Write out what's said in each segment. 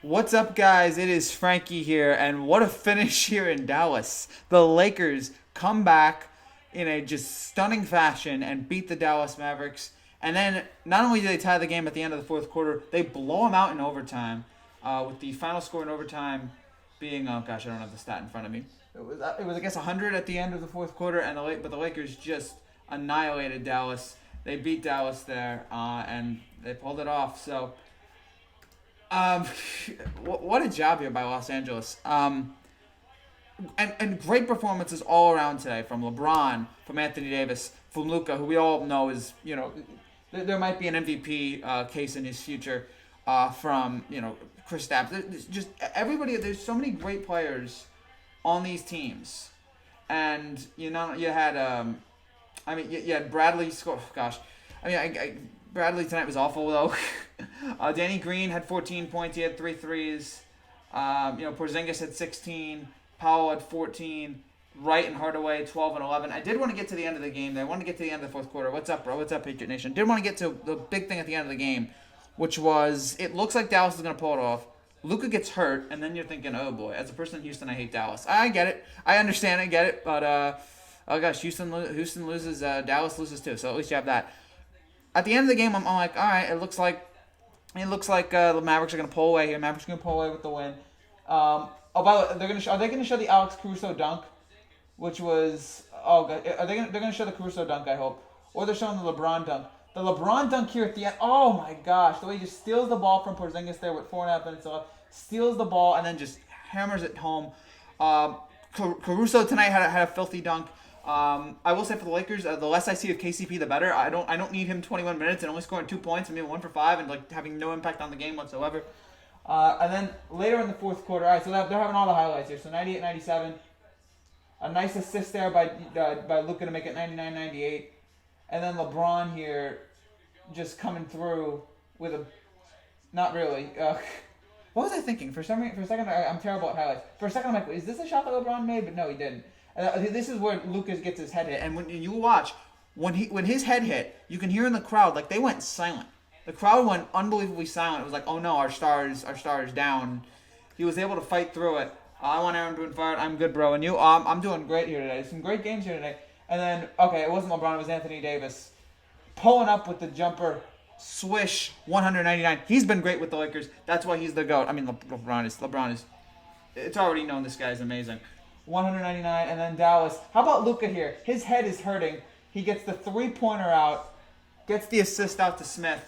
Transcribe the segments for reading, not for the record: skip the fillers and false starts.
What's up, guys? It is Frankie here, and what a finish here in Dallas. The Lakers come back in a just stunning fashion and beat the Dallas Mavericks. And then not only do they tie the game at the end of the fourth quarter, they blow them out in overtime, with the final score in overtime being, oh gosh, I don't have the stat in front of me. It was I guess 100 at the end of the fourth quarter, and but the Lakers just annihilated Dallas. They beat Dallas there, and they pulled it off. So um, what a job here by Los Angeles. And great performances all around today from LeBron, from Anthony Davis, from Luca, who we all know is, there might be an MVP case in his future, from, Chris Stapps. Just everybody, there's so many great players on these teams. And, you had, you had Bradley score. Oh, gosh. Bradley tonight was awful, though. Danny Green had 14 points. He had three threes. Porzingis had 16. Powell had 14. Wright and Hardaway 12 and 11. I did want to get to the end of the game. I wanted to get to the end of the fourth quarter. What's up, bro? What's up, Patriot Nation? Did want to get to the big thing at the end of the game, which was it looks like Dallas is going to pull it off. Luka gets hurt, and then you're thinking, oh boy, as a person in Houston, I hate Dallas. I get it. I understand. I get it. But oh gosh, Houston loses. Dallas loses too. So at least you have that. At the end of the game, I'm like, all right. It looks like the Mavericks are going to pull away here. Mavericks are going to pull away with the win. By the way, are they going to show the Alex Caruso dunk, which was they're going to show the Caruso dunk, I hope, or they're showing the LeBron dunk. The LeBron dunk here at the end. Oh my gosh, the way he just steals the ball from Porzingis there with 4.5 minutes left, steals the ball and then just hammers it home. Caruso tonight had a filthy dunk. I will say for the Lakers, the less I see of KCP, the better. I don't need him 21 minutes and only scoring 2 points and being 1 for 5 and like having no impact on the game whatsoever. And then later in the fourth quarter, all right, so they're having all the highlights here. So 98-97, a nice assist there by Luka to make it 99-98, and then LeBron here just coming through with a not really. What was I thinking? For a second, I'm terrible at highlights. For a second, I'm like, is this a shot that LeBron made? But no, he didn't. This is where Lucas gets his head hit, and when you watch, when his head hit, you can hear in the crowd like they went silent. The crowd went unbelievably silent. It was like, oh no, our star is down. He was able to fight through it. I want Aaron Boone fired. I'm good, bro. And you? I'm doing great here today. Some great games here today. And then, okay, it wasn't LeBron. It was Anthony Davis. Pulling up with the jumper. Swish, 199. He's been great with the Lakers. That's why he's the GOAT. I mean, LeBron is. It's already known this guy is amazing. 199. And then Dallas. How about Luka here? His head is hurting. He gets the three-pointer out. Gets the assist out to Smith.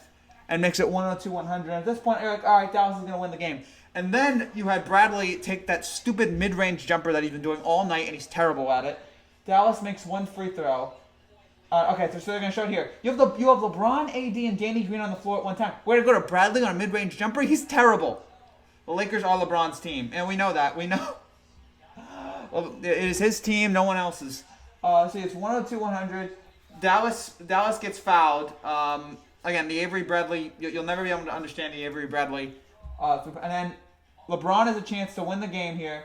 And makes it 102-100. At this point, you're like, all right, Dallas is going to win the game. And then you had Bradley take that stupid mid-range jumper that he's been doing all night, and he's terrible at it. Dallas makes one free throw. Okay, so they're going to show it here. You have LeBron, AD, and Danny Green on the floor at one time. Way to go to Bradley on a mid-range jumper. He's terrible. The Lakers are LeBron's team, and we know that. We know. It is his team, no one else's. So it's 102-100. Dallas gets fouled. Again, the Avery Bradley, you'll never be able to understand the Avery Bradley. And then LeBron has a chance to win the game here.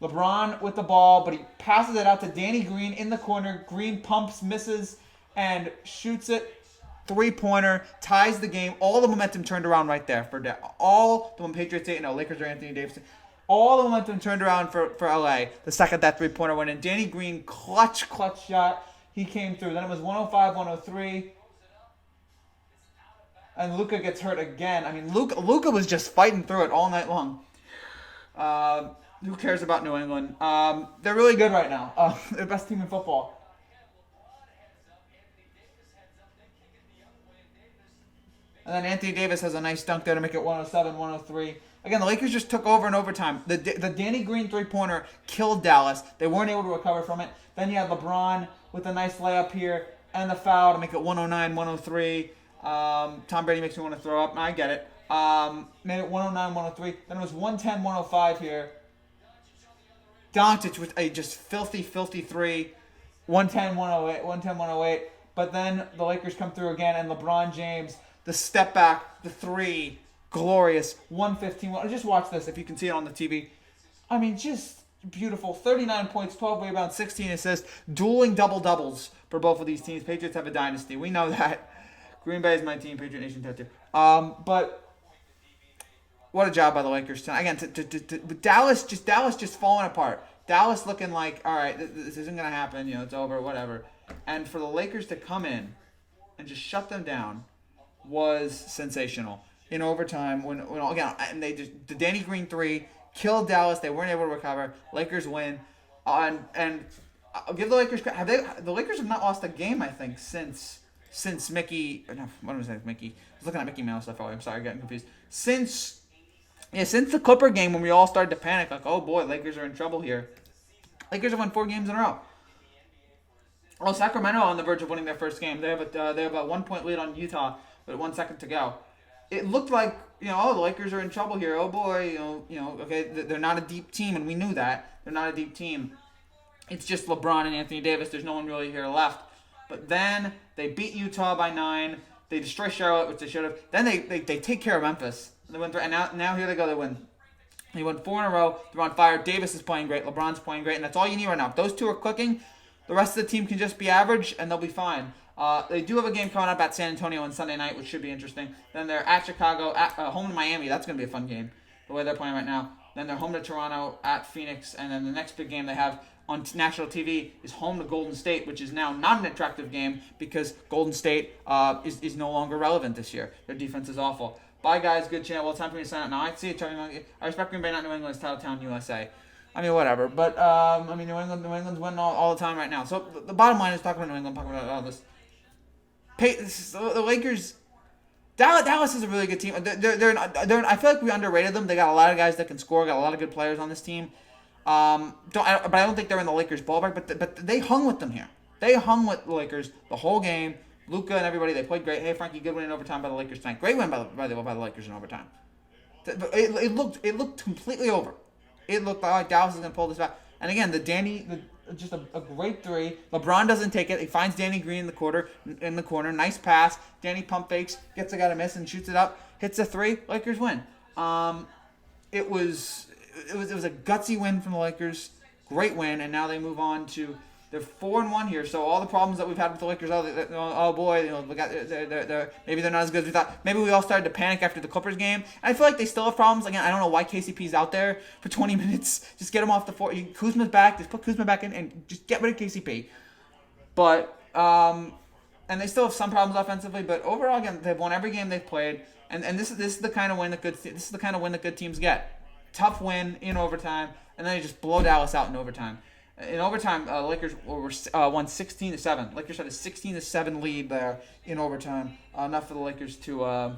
LeBron with the ball, but he passes it out to Danny Green in the corner. Green pumps, misses, and shoots it. Three-pointer, ties the game. All the momentum turned around right there. When Patriots say, Lakers are Anthony Davis. All the momentum turned around for LA the second that three-pointer went in. Danny Green, clutch shot. He came through. Then it was 105-103. And Luka gets hurt again. I mean, Luka was just fighting through it all night long. Who cares about New England? They're really good right now. They're the best team in football. And then Anthony Davis has a nice dunk there to make it 107-103. Again, the Lakers just took over in overtime. The Danny Green three-pointer killed Dallas. They weren't able to recover from it. Then you had LeBron with a nice layup here and the foul to make it 109-103. Tom Brady makes me want to throw up. I get it. Made it 109-103. Then it was 110-105 here. Doncic with a just filthy three. 110-108. But then the Lakers come through again, and LeBron James, the step back, the three, glorious. 115. Just watch this if you can see it on the TV. I mean, just beautiful. 39 points, 12 rebounds, 16 assists. Dueling double-doubles for both of these teams. Patriots have a dynasty. We know that. Green Bay is my team, Patriot Nation tattoo. But What a job by the Lakers tonight. Again, Dallas just falling apart. Dallas looking like, all right, this isn't gonna happen. It's over, whatever. And for the Lakers to come in and just shut them down was sensational. In overtime, when again, and the Danny Green three killed Dallas. They weren't able to recover. Lakers win, and I'll give the Lakers credit. The Lakers have not lost a game, I think, since Mickey. No, what was I saying? Mickey. I was looking at Mickey Mouse. I'm sorry, getting confused. Since the Clipper game when we all started to panic, like, oh boy, Lakers are in trouble here. Lakers have won 4 games in a row. Oh, Sacramento on the verge of winning their first game. They have a 1-point lead on Utah with 1 second to go. It looked like, the Lakers are in trouble here. Oh boy, okay, they're not a deep team, and we knew that. They're not a deep team. It's just LeBron and Anthony Davis. There's no one really here left. But then they beat Utah by 9. They destroy Charlotte, which they should have. Then they take care of Memphis. They win 3, and now here they go. They win. They won 4 in a row. They're on fire. Davis is playing great. LeBron's playing great, and that's all you need right now. If those two are clicking, the rest of the team can just be average, and they'll be fine. They do have a game coming up at San Antonio on Sunday night, which should be interesting. Then they're at Chicago, home to Miami. That's going to be a fun game, the way they're playing right now. Then they're home to Toronto, at Phoenix, and then the next big game they have on national TV is home to Golden State, which is now not an attractive game because Golden State is no longer relevant this year. Their defense is awful. Bye, guys. Good channel. Well, it's time for me to sign out now. I see it. I respect Green Bay, not New England. It's Titletown, USA. I mean, whatever. But, New England's winning all the time right now. So, the bottom line is talking about New England, talking about all this. The Lakers, Dallas is a really good team. I feel like we underrated them. They got a lot of guys that can score, got a lot of good players on this team. But I don't think they're in the Lakers ballpark, but they hung with them here. They hung with the Lakers the whole game. Luka and everybody, they played great. Hey, Frankie, good win in overtime by the Lakers tonight. Great win by the Lakers in overtime. It looked completely over. It looked like Dallas is going to pull this back. And again, just a great 3. LeBron doesn't take it. He finds Danny Green in the corner. Nice pass. Danny pump fakes, gets a guy to miss and shoots it up. Hits a 3. Lakers win. It was a gutsy win from the Lakers. Great win, and now they move on to. They're 4-1 here, so all the problems that we've had with the Lakers, oh boy, maybe they're not as good as we thought. Maybe we all started to panic after the Clippers game. And I feel like they still have problems. Again, I don't know why KCP's out there for 20 minutes. Just get him off the floor. Kuzma's back. Just put Kuzma back in and just get rid of KCP. But and they still have some problems offensively. But overall, again, they've won every game they've played, and this is the kind of win that good teams get. Tough win in overtime, and then they just blow Dallas out in overtime. In overtime, Lakers won 16-7. Lakers had a 16-7 lead there in overtime. Enough for the Lakers to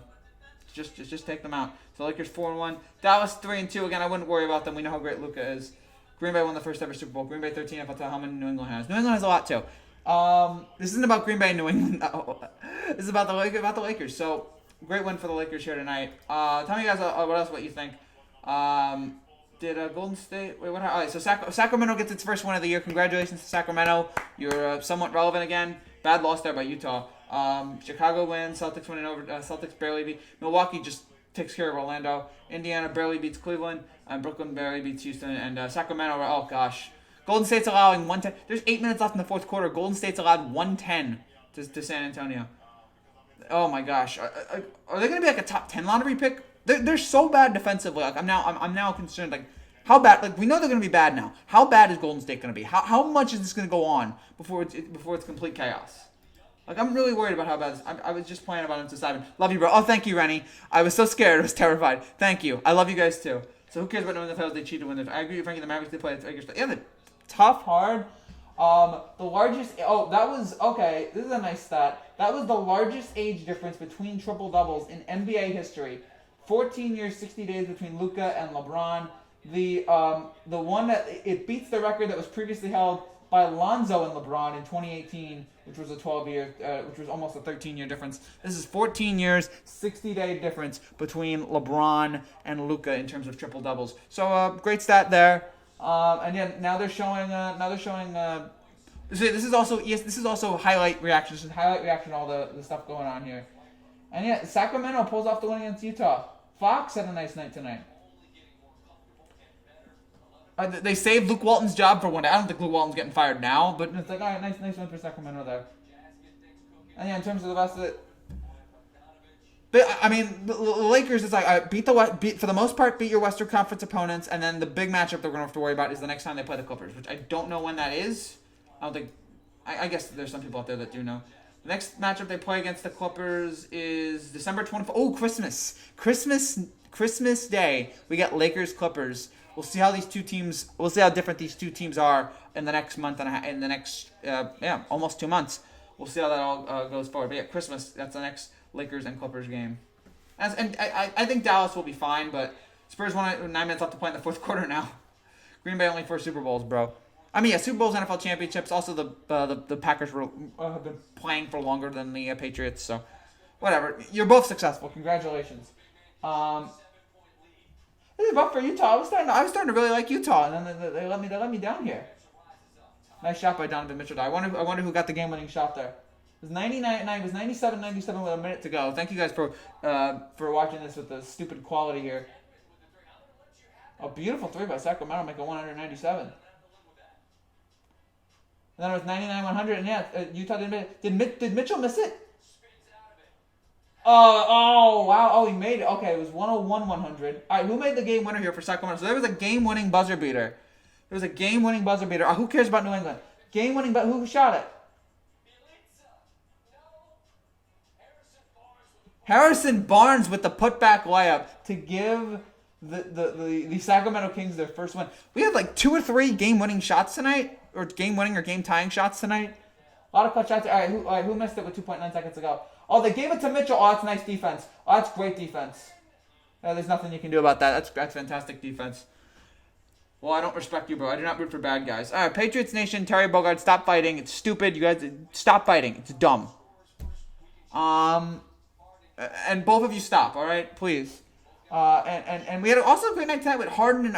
just take them out. So Lakers 4-1. Dallas 3-2. Again, I wouldn't worry about them. We know how great Luka is. Green Bay won the first ever Super Bowl. Green Bay 13. I'll tell you how many New England has. New England has a lot too. This isn't about Green Bay and New England. No. This is about the Lakers. So great win for the Lakers here tonight. Tell me guys what you think. Did Golden State... Wait, what happened? All right, so Sacramento gets its first win of the year. Congratulations to Sacramento. You're somewhat relevant again. Bad loss there by Utah. Chicago wins. Celtics win over. Celtics barely beat. Milwaukee just takes care of Orlando. Indiana barely beats Cleveland. And Brooklyn barely beats Houston. And Sacramento... Oh, gosh. Golden State's allowing 110... There's 8 minutes left in the fourth quarter. Golden State's allowed 110 to San Antonio. Oh, my gosh. Are they going to be like a top 10 lottery pick? They're so bad defensively. Like I'm now concerned. Like how bad? Like we know they're going to be bad now. How bad is Golden State going to be? How much is this going to go on before it's complete chaos? Like I'm really worried about how bad. I was just playing about him to Simon. Love you, bro. Oh, thank you, Rennie. I was so scared. I was terrified. Thank you. I love you guys too. So who cares about knowing the titles? They cheated to win it. I agree with Frankie. The Mavericks did play. Yeah, they're tough, hard. The largest. Oh, that was okay. This is a nice stat. That was the largest age difference between triple doubles in NBA history. 14 years, 60 days between Luka and LeBron. The one that it beats the record that was previously held by Lonzo and LeBron in 2018, which was a 12-year, which was almost a 13-year difference. This is 14 years, 60-day difference between LeBron and Luka in terms of triple doubles. So great stat there. And yeah, now they're showing. This is also highlight reaction. This is highlight reaction to all the stuff going on here. And yeah, Sacramento pulls off the win against Utah. Fox had a nice night tonight. They saved Luke Walton's job for one day. I don't think Luke Walton's getting fired now, but it's like, all right, nice win for Sacramento there. And yeah, in terms of the rest of it, But I mean, the Lakers is like beat for the most part, beat your Western Conference opponents, and then the big matchup they're going to have to worry about is the next time they play the Clippers, which I don't know when that is. I don't think. I guess there's some people out there that do know. The next matchup they play against the Clippers is December 24th. Oh, Christmas Day. We got Lakers Clippers. We'll see how these two teams. We'll see how different these two teams are in the next month and in the next almost 2 months. We'll see how that all goes forward. But yeah, Christmas. That's the next Lakers and Clippers game. And I think Dallas will be fine, but Spurs want 9 minutes left to play in the fourth quarter now. Green Bay only 4 Super Bowls, bro. I mean, yeah, Super Bowls, NFL championships. Also, the Packers have been playing for longer than the Patriots, so whatever. You're both successful. Congratulations. This is rough for Utah. I was starting to really like Utah, and then they let me down here. Nice shot by Donovan Mitchell. I wonder who got the game-winning shot there. It was 99. It was 97-97 with a minute to go. Thank you guys for watching this with the stupid quality here. A beautiful 3 by Sacramento, make it 197. And then it was 99-100, and yeah, Utah did Mitchell miss it? Oh, wow. Oh, he made it. Okay, it was 101-100. All right, who made the game winner here for Sacramento? So there was a game-winning buzzer beater. Who cares about New England? Game-winning, but who shot it? Harrison Barnes with the putback layup to give the Sacramento Kings their first win. We had like 2 or 3 game-winning shots tonight, or game-winning or game-tying shots tonight. A lot of clutch shots. All right, who missed it with 2.9 seconds to go? Oh, they gave it to Mitchell. Oh, that's nice defense. Oh, that's great defense. There's nothing you can do about that. That's fantastic defense. Well, I don't respect you, bro. I do not root for bad guys. All right, Patriots Nation, Terry Bogard, stop fighting. It's stupid. You guys, stop fighting. It's dumb. And both of you stop, all right? Please. And we had also a great night tonight with Harden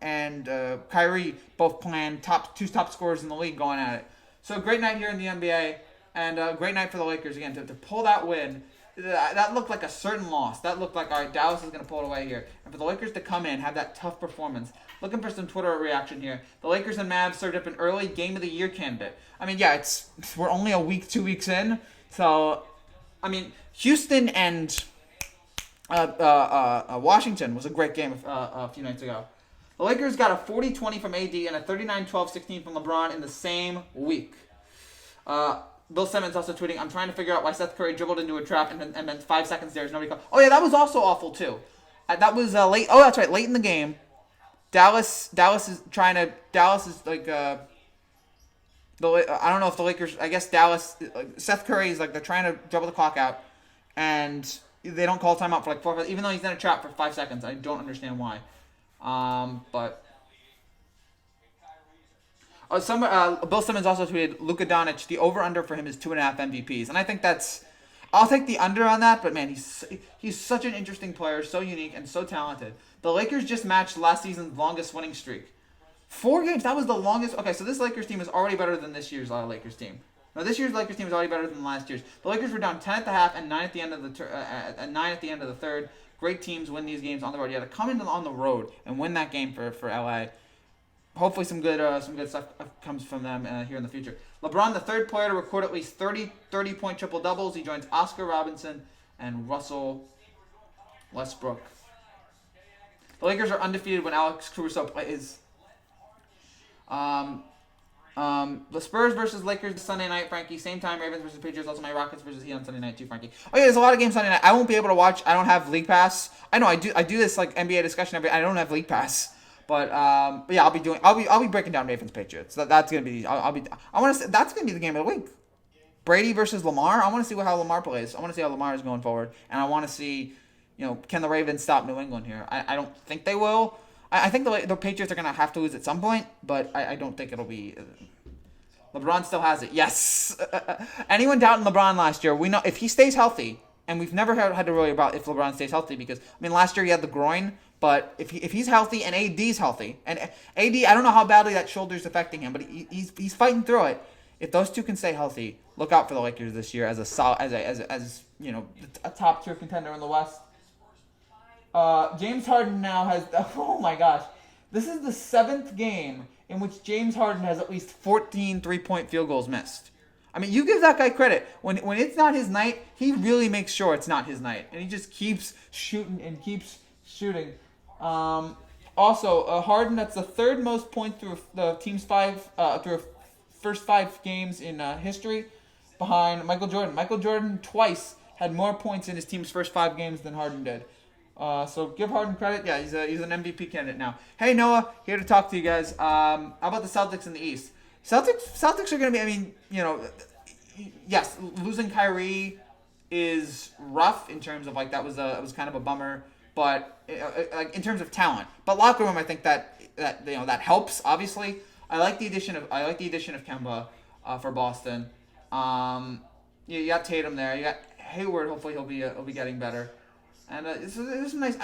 and Kyrie both playing two top scorers in the league going at it. So a great night here in the NBA, and a great night for the Lakers again to pull that win. That looked like a certain loss. That looked like, all right, Dallas is going to pull it away here. And for the Lakers to come in, have that tough performance. Looking for some Twitter reaction here. The Lakers and Mavs served up an early Game of the Year candidate. I mean, yeah, we're only 2 weeks in. So, I mean, Houston and Washington was a great game a few nights ago. The Lakers got a 40-20 from AD and a 39-12-16 from LeBron in the same week. Bill Simmons also tweeting, I'm trying to figure out why Seth Curry dribbled into a trap and then 5 seconds there's nobody called. Oh, yeah, that was also awful, too. That was late. Oh, that's right, late in the game. Dallas is like, I don't know if the Lakers, I guess Dallas, Seth Curry is like, they're trying to dribble the clock out, and they don't call timeout for like 4, even though he's in a trap for 5 seconds. I don't understand why. But... Bill Simmons also tweeted, Luka Doncic, the over-under for him is 2.5 MVPs. And I think I'll take the under on that, but man, he's such an interesting player, so unique and so talented. The Lakers just matched last season's longest winning streak. 4 games, that was the longest. Okay, so this Lakers team is already better than this year's Lakers team. No, this year's Lakers team is already better than last year's. The Lakers were down 10 at the half and 9 at the end of the 9 at the end of the third. Great teams win these games on the road. You got to come in on the road and win that game for LA. Hopefully some good stuff comes from them here in the future. LeBron, the third player to record at least 30-point triple-doubles. He joins Oscar Robinson and Russell Westbrook. The Lakers are undefeated when Alex Caruso plays. The Spurs versus Lakers Sunday night, Frankie. Same time, Ravens versus Patriots. Also my Rockets versus Heat on Sunday night too, Frankie. Oh yeah, there's a lot of games Sunday night. I won't be able to watch. I don't have League Pass. I know I do this like NBA discussion I don't have League Pass. But yeah, I'll be breaking down Ravens Patriots. That's gonna be that's gonna be the game of the week. Brady versus Lamar. I want to see how Lamar plays. I want to see how Lamar is going forward, and I want to see, can the Ravens stop New England here? I don't think they will. I think the Patriots are gonna have to lose at some point, but I don't think it'll be. LeBron still has it. Yes. Anyone doubting LeBron last year? We know if he stays healthy, and we've never had to worry about if LeBron stays healthy because last year he had the groin. But if he's healthy and AD's healthy, and AD, I don't know how badly that shoulder's affecting him, but he's fighting through it. If those two can stay healthy, look out for the Lakers this year as a top tier contender in the West. James Harden now has oh my gosh, this is the 7th game in which James Harden has at least 14 3-point field goals missed. I mean, you give that guy credit. When it's not his night, he really makes sure it's not his night, and he just keeps shooting and keeps shooting. Also, Harden, that's the third most points through the team's through first 5 games in history, behind Michael Jordan. Michael Jordan twice had more points in his team's first 5 games than Harden did. So give Harden credit. Yeah, he's an MVP candidate now. Hey Noah, here to talk to you guys. How about the Celtics in the East? Celtics are going to be. I mean, yes, losing Kyrie is rough in terms of like that was kind of a bummer, but like in terms of talent. But locker room, I think that helps. Obviously, I like the addition of Kemba for Boston. You got Tatum there. You got Hayward. Hopefully, he'll be getting better. And this is nice.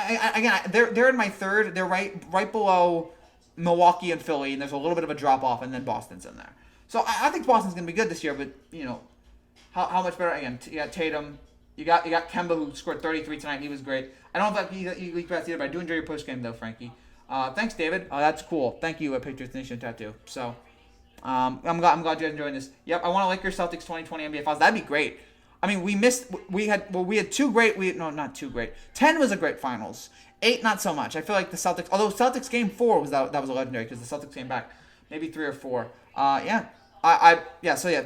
They're in my third. They're right below Milwaukee and Philly, and there's a little bit of a drop off, and then Boston's in there. So I think Boston's gonna be good this year, but how much better? Again, you got Tatum, you got Kemba, who scored 33 tonight. He was great. I don't know if he leaked past either, but I do enjoy your post game though, Frankie. Thanks, David. That's cool. Thank you, Patriots Nation tattoo. So I'm glad you're enjoying this. Yep, I want to Lakers Celtics 2020 NBA Finals. That'd be great. I mean, we had 2 great. Not 2 great. 10 was a great finals. 8, not so much. I feel like the Celtics, although Celtics game 4 was that was a legendary because the Celtics came back. Maybe 3 or 4. So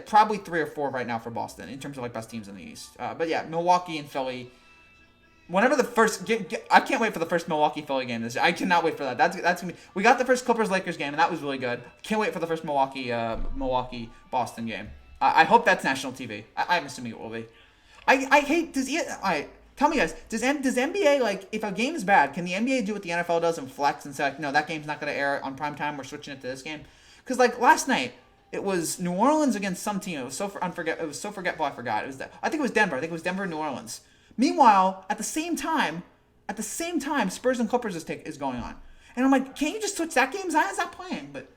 probably 3 or 4 right now for Boston in terms of like best teams in the East. But yeah, Milwaukee and Philly. Whenever the first, I can't wait for the first Milwaukee Philly game this year. I cannot wait for that. That's gonna be. We got the first Clippers Lakers game and that was really good. Can't wait for the first Milwaukee Boston game. I hope that's national TV. I'm assuming it will be. I hate. Tell me guys, does NBA, like, if a game is bad, can the NBA do what the NFL does and flex and say, like, no, that game's not going to air on prime time, we're switching it to this game? Because, like, last night, it was New Orleans against some team. It was so forgetful I forgot. I think it was Denver. I think it was Denver and New Orleans. Meanwhile, at the same time, Spurs and Clippers is going on. And I'm like, can't you just switch that game? Zion's not playing, but...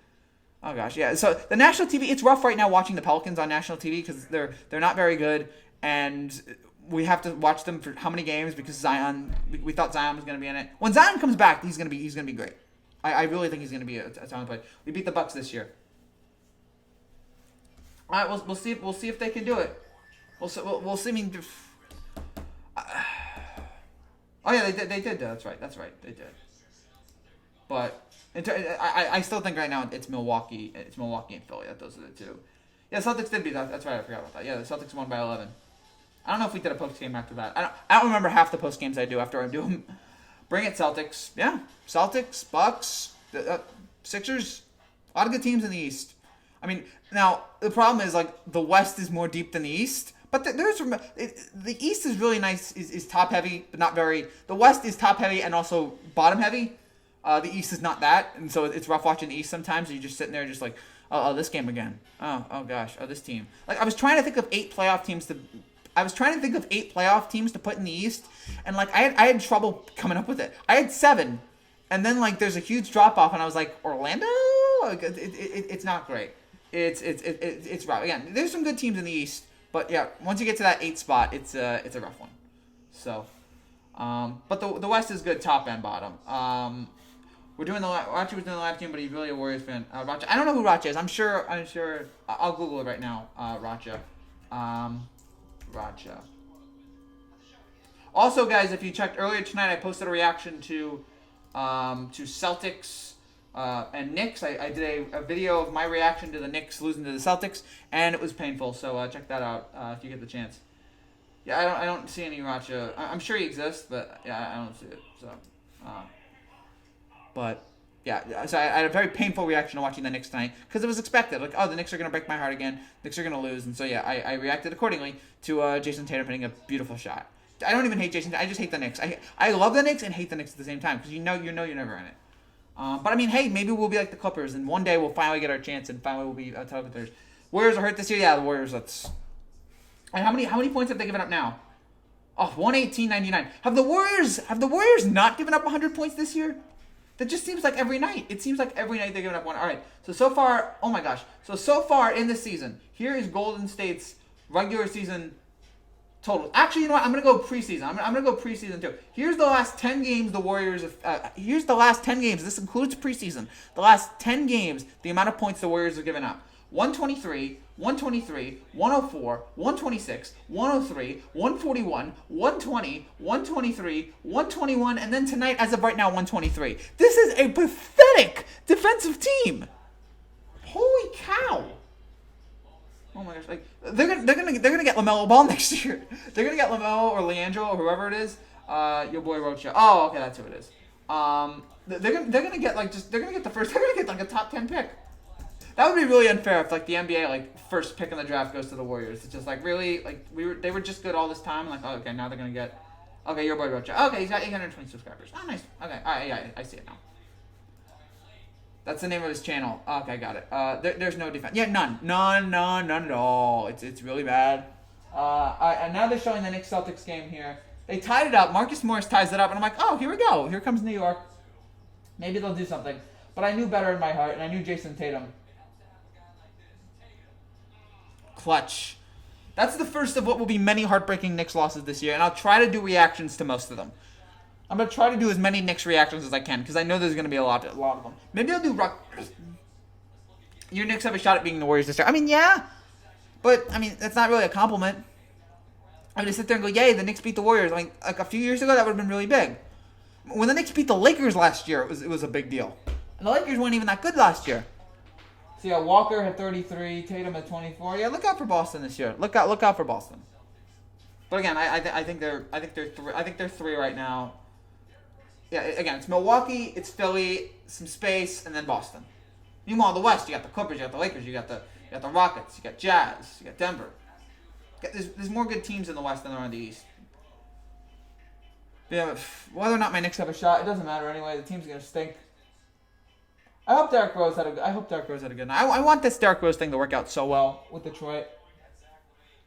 Oh gosh, yeah. So the national TV, it's rough right now watching the Pelicans on national TV because they're not very good, and we have to watch them for how many games because Zion. We thought Zion was going to be in it. When Zion comes back, he's going to be great. I really think he's going to be a talent player. We beat the Bucks this year. All right, we'll see if they can do it. We'll see. I mean, oh yeah, they did. That's right. They did. But I still think right now it's Milwaukee. It's Milwaukee and Philly. Those are the 2. Yeah, Celtics did beat that. That's right. I forgot about that. Yeah, the Celtics won by 11. I don't know if we did a post game after that. I don't remember half the post games I do after I do them. Bring it, Celtics. Yeah, Celtics, Bucks, Sixers. A lot of good teams in the East. I mean, now the problem is like the West is more deep than the East. But the East is really nice. Is top heavy, but not very. The West is top heavy and also bottom heavy. The East is not that, and so it's rough watching the East sometimes. You're just sitting there, just like, oh, this game again. Oh gosh, this team. Like I was trying to think of 8 playoff teams to put in the East, and like I had trouble coming up with it. I had 7, and then like there's a huge drop off, and I was like, Orlando. Like, it's not great. It's rough. Again, there's some good teams in the East, but yeah, once you get to that 8 spot, it's a rough one. So, but the West is good, top and bottom. Racha was doing the live stream, but he's really a Warriors fan. Racha, I don't know who Racha is. I'm sure. I'll Google it right now. Racha. Racha. Also, guys, if you checked earlier tonight, I posted a reaction to Celtics and Knicks. I did a video of my reaction to the Knicks losing to the Celtics, and it was painful. So check that out if you get the chance. Yeah, I don't see any Racha. I'm sure he exists, but yeah, I don't see it. So. But, yeah, so I had a very painful reaction to watching the Knicks tonight because it was expected. Like, oh, the Knicks are going to break my heart again. Knicks are going to lose. And so, yeah, I reacted accordingly to Jason Tatum hitting a beautiful shot. I don't even hate Jason Tatum. I just hate the Knicks. I love the Knicks and hate the Knicks at the same time because you know you're never in it. But, I mean, hey, maybe we'll be like the Clippers, and one day we'll finally get our chance and finally we'll be title contenders. Warriors are hurt this year? Yeah, the Warriors, And how many points have they given up now? Oh, 118.99. Have the Warriors not given up 100 points this year? That just seems like every night. It seems like every night they're giving up one. All right. So far, oh my gosh. So far in this season, here is Golden State's regular season total. Actually, you know what? I'm going to go preseason. I'm going to go preseason too. Here's the last 10 games the Warriors here's the last 10 games. This includes preseason. The last 10 games, the amount of points the Warriors have given up. 123, 123, 104, 126, 103, 141, 120, 123, 121, and then tonight, as of right now, 123. This is a pathetic defensive team. Holy cow! Oh my gosh! Like they're gonna get LaMelo Ball next year. They're gonna get LaMelo or Leandro or whoever it is. Your boy Rocha. Oh, okay, that's who it is. They're gonna get they're gonna get the first. They're gonna get like a top 10 pick. That would be really unfair if like the NBA like first pick in the draft goes to the Warriors. It's just like really like they were just good all this time. Like, oh, okay, now they're gonna get. Okay, your boy Rocha. Okay, he's got 820 subscribers. Oh, nice. Okay, all right, yeah, I see it now. That's the name of his channel. Okay, got it. There's no defense. Yeah, none at all. It's really bad. And now they're showing the Knicks Celtics game here. They tied it up. Marcus Morris ties it up, and I'm like, oh, here we go. Here comes New York. Maybe they'll do something. But I knew better in my heart, and I knew Jason Tatum. Clutch. That's the first of what will be many heartbreaking Knicks losses this year, and I'll try to do reactions to most of them. I'm going to try to do as many Knicks reactions as I can, because I know there's going to be a lot of them. Maybe I'll do your Knicks have a shot at being the Warriors this year. I mean, yeah. But, I mean, that's not really a compliment. I'm going to sit there and go, yay, the Knicks beat the Warriors. I mean, like a few years ago, that would have been really big. When the Knicks beat the Lakers last year, it was a big deal. And the Lakers weren't even that good last year. So, yeah, Walker had 33, Tatum had 24. Yeah, look out for Boston this year. Look out for Boston. But again, I think they're three right now. Yeah, again, it's Milwaukee, it's Philly, some space, and then Boston. Meanwhile, in the West, you got the Clippers, you got the Lakers, you got the Rockets, you got Jazz, you got Denver. There's more good teams in the West than there are in the East. Yeah, whether or not my Knicks have a shot, it doesn't matter anyway. The team's gonna stink. I hope Derrick Rose had a good night. I want this Derrick Rose thing to work out so well with Detroit.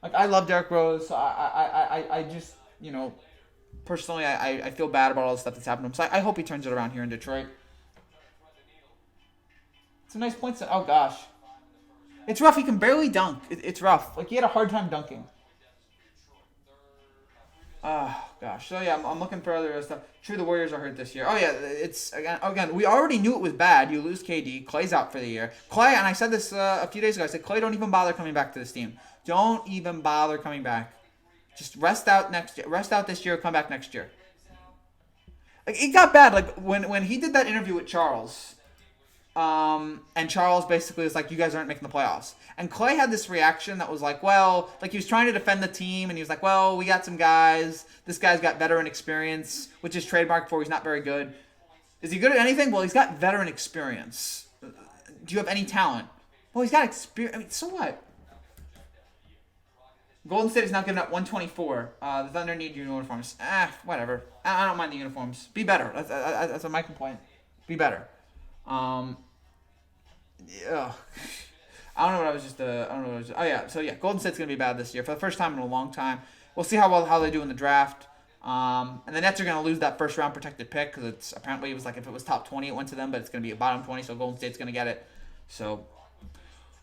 Like, I love Derrick Rose, so I just, you know, personally, I feel bad about all the stuff that's happened to him. So I hope he turns it around here in Detroit. It's a nice point set. Oh, gosh. It's rough. He can barely dunk. It's rough. Like, he had a hard time dunking. Oh, gosh. So, yeah, I'm looking for other stuff. True, the Warriors are hurt this year. Oh, yeah, it's, again, we already knew it was bad. You lose KD. Clay's out for the year. Clay, and I said this a few days ago, I said, Clay, don't even bother coming back to this team. Don't even bother coming back. Just rest out next year. Rest out this year. Come back next year. Like, it got bad. Like, when he did that interview with Charles, and Charles basically was like, you guys aren't making the playoffs. And Clay had this reaction that was like, well, like he was trying to defend the team, and he was like, well, we got some guys. This guy's got veteran experience, which is trademarked for he's not very good. Is he good at anything? Well, he's got veteran experience. Do you have any talent? Well, he's got experience. I mean, so what? Golden State is now giving up 124. The Thunder need uniforms. Whatever. I don't mind the uniforms. Be better. That's my complaint. Be better. Yeah. I don't know what I was just. Oh yeah. So yeah, Golden State's gonna be bad this year for the first time in a long time. We'll see how they do in the draft. And the Nets are gonna lose that first round protected pick because it's apparently it was like if it was top 20 it went to them, but it's gonna be a bottom 20, so Golden State's gonna get it. So.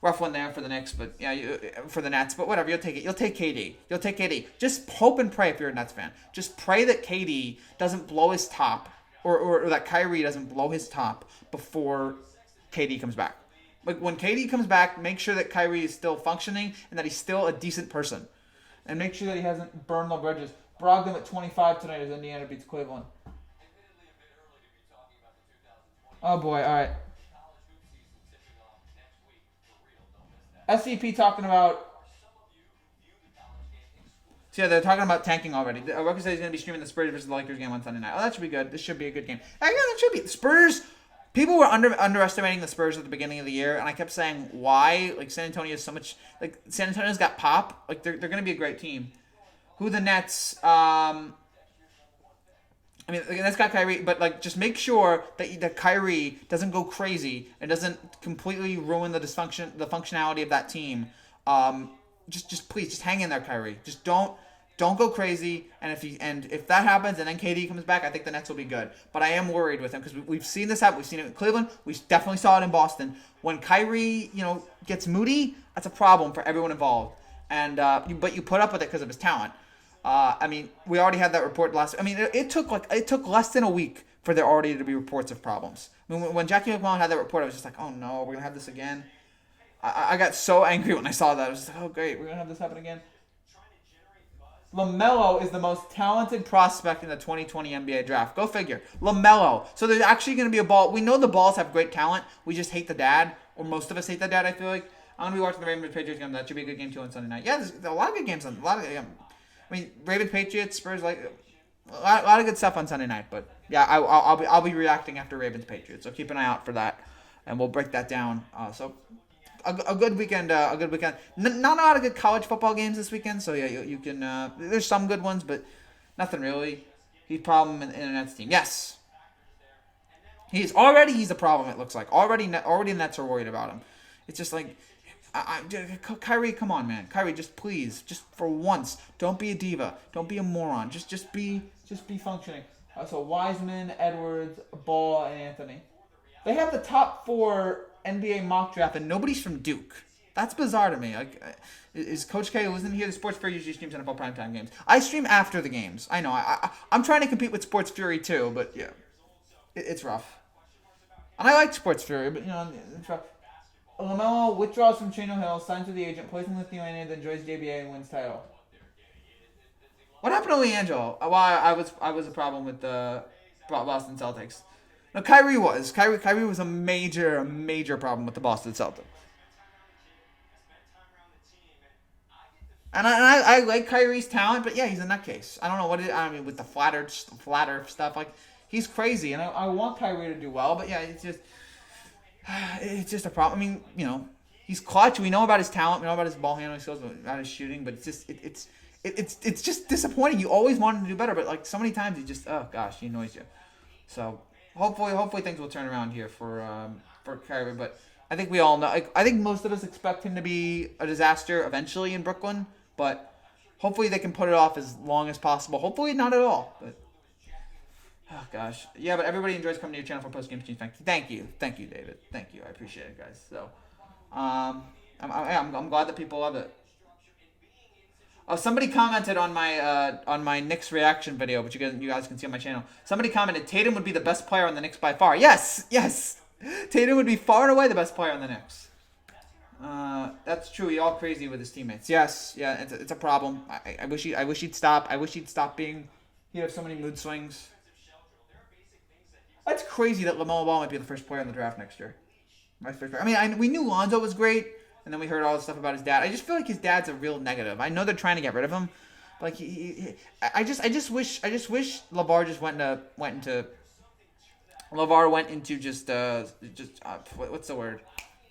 Rough one there for the Knicks, but yeah, for the Nets. But whatever, you'll take it. You'll take KD. Just hope and pray if you're a Nets fan. Just pray that KD doesn't blow his top, or that Kyrie doesn't blow his top before KD comes back. Like when KD comes back, make sure that Kyrie is still functioning and that he's still a decent person, and make sure that he hasn't burned the bridges. Brogdon at 25 tonight as Indiana beats Cleveland. Oh boy! All right. SCP talking about. So yeah, they're talking about tanking already. Rocky says he's going to be streaming the Spurs versus the Lakers game on Sunday night. Oh, that should be good. This should be a good game. Yeah, that should be. The Spurs. People were underestimating the Spurs at the beginning of the year, and I kept saying why. Like San Antonio's so much. Like San Antonio's got pop. Like they're going to be a great team. Who the Nets? I mean, that's got Kyrie, but like, just make sure that Kyrie doesn't go crazy and doesn't completely ruin the functionality of that team. Just please, just hang in there, Kyrie. Just don't go crazy. And if that happens and then KD comes back, I think the Nets will be good. But I am worried with him because we've seen this happen. We've seen it in Cleveland. We definitely saw it in Boston. When Kyrie, gets moody, that's a problem for everyone involved. And but you put up with it because of his talent. I mean, we already had that report last. I mean, it took less than a week for there already to be reports of problems. I mean, when Jackie McMullen had that report, I was just like, oh no, we're gonna have this again. I got so angry when I saw that. I was just like, oh great, we're gonna have this happen again. LaMelo is the most talented prospect in the 2020 NBA draft. Go figure. LaMelo. So there's actually going to be a ball. We know the balls have great talent. We just hate the dad, or most of us hate the dad. I feel like I'm gonna be watching the Ravens Patriots game. That should be a good game too on Sunday night. Yeah, there's a lot of good games on. A lot of. I mean, Ravens Patriots Spurs, like a lot of good stuff on Sunday night. But yeah, I'll be reacting after Ravens Patriots. So keep an eye out for that, and we'll break that down. So a good weekend. A good weekend. Not a lot of good college football games this weekend. So yeah, you can. There's some good ones, but nothing really. He's a problem in the Nets team. Yes, he's a problem. It looks like already the Nets are worried about him. It's just like. Kyrie, come on, man. Kyrie, just please, just for once, don't be a diva. Don't be a moron. Just be functioning. So Wiseman, Edwards, Ball, and Anthony. They have the top 4 NBA mock draft, and nobody's from Duke. That's bizarre to me. Like, is Coach K wasn't here? The Sports Fury usually streams NFL primetime games. I stream after the games. I know. I'm trying to compete with Sports Fury too, but yeah, it's rough. And I like Sports Fury, but it's rough. LaMelo withdraws from Chino Hill, signs with the agent, plays in Lithuania, then joins JBA and wins title. What happened to LiAngelo? Well, I was a problem with the Boston Celtics. No, Kyrie was. Kyrie was a major problem with the Boston Celtics. And I like Kyrie's talent, but yeah, he's a nutcase. I don't know with the flatter stuff, like he's crazy, and I want Kyrie to do well, but yeah, it's just a problem. I mean, he's clutch. We know about his talent. We know about his ball handling skills, about his shooting. But it's just disappointing. You always want him to do better, but like so many times he annoys you. So hopefully things will turn around here for Kyrie. But I think we all know. I think most of us expect him to be a disaster eventually in Brooklyn. But hopefully they can put it off as long as possible. Hopefully not at all. But oh, gosh. Yeah, but everybody enjoys coming to your channel for post-game streams. Thank you, David. Thank you. I appreciate it, guys. So, I'm glad that people love it. Oh, somebody commented on my Knicks reaction video, which you guys can see on my channel. Somebody commented, Tatum would be the best player on the Knicks by far. Yes. Tatum would be far and away the best player on the Knicks. That's true. He's all crazy with his teammates. Yes. Yeah, it's a problem. I wish he'd stop. I wish he'd stop being. He'd have so many mood swings. That's crazy that LaMelo Ball might be the first player in the draft next year. I mean, we knew Lonzo was great, and then we heard all this stuff about his dad. I just feel like his dad's a real negative. I know they're trying to get rid of him, but like I just wish LeVar just went into what's the word?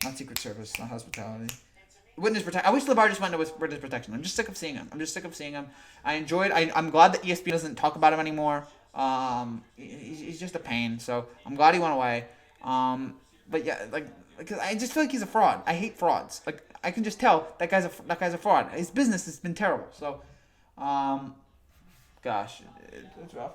Not Secret Service, not hospitality. Witness protection. I wish LeVar just went into witness protection. I'm just sick of seeing him. I'm glad that ESPN doesn't talk about him anymore. He's just a pain. So I'm glad he went away. But yeah, because I just feel like he's a fraud. I hate frauds. Like I can just tell that guy's a fraud. His business has been terrible. So, gosh, it's rough.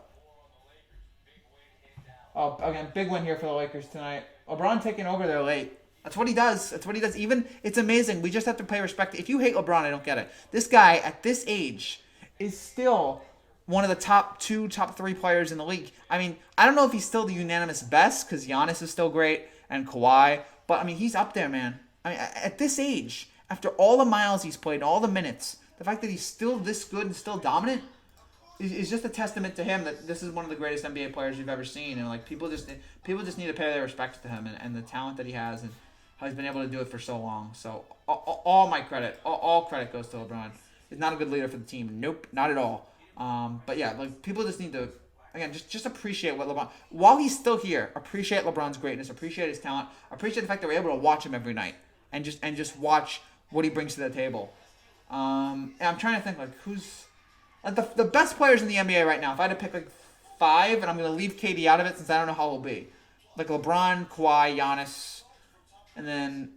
Oh, again, big win here for the Lakers tonight. LeBron taking over there late. That's what he does. Even it's amazing. We just have to pay respect. If you hate LeBron, I don't get it. This guy at this age is still one of the top 3 players in the league. I mean, I don't know if he's still the unanimous best because Giannis is still great and Kawhi, but I mean, he's up there, man. I mean, at this age, after all the miles he's played, all the minutes, the fact that he's still this good and still dominant is just a testament to him that this is one of the greatest NBA players you've ever seen. And like people just need to pay their respects to him and the talent that he has and how he's been able to do it for so long. So all my credit, all credit goes to LeBron. He's not a good leader for the team. Nope, not at all. But yeah, like people just need to, again, just appreciate what LeBron, while he's still here, appreciate LeBron's greatness, appreciate his talent, appreciate the fact that we're able to watch him every night and just watch what he brings to the table. And I'm trying to think like who's like the best players in the NBA right now. If I had to pick like 5, and I'm gonna leave KD out of it since I don't know how it'll be, like LeBron, Kawhi, Giannis, and then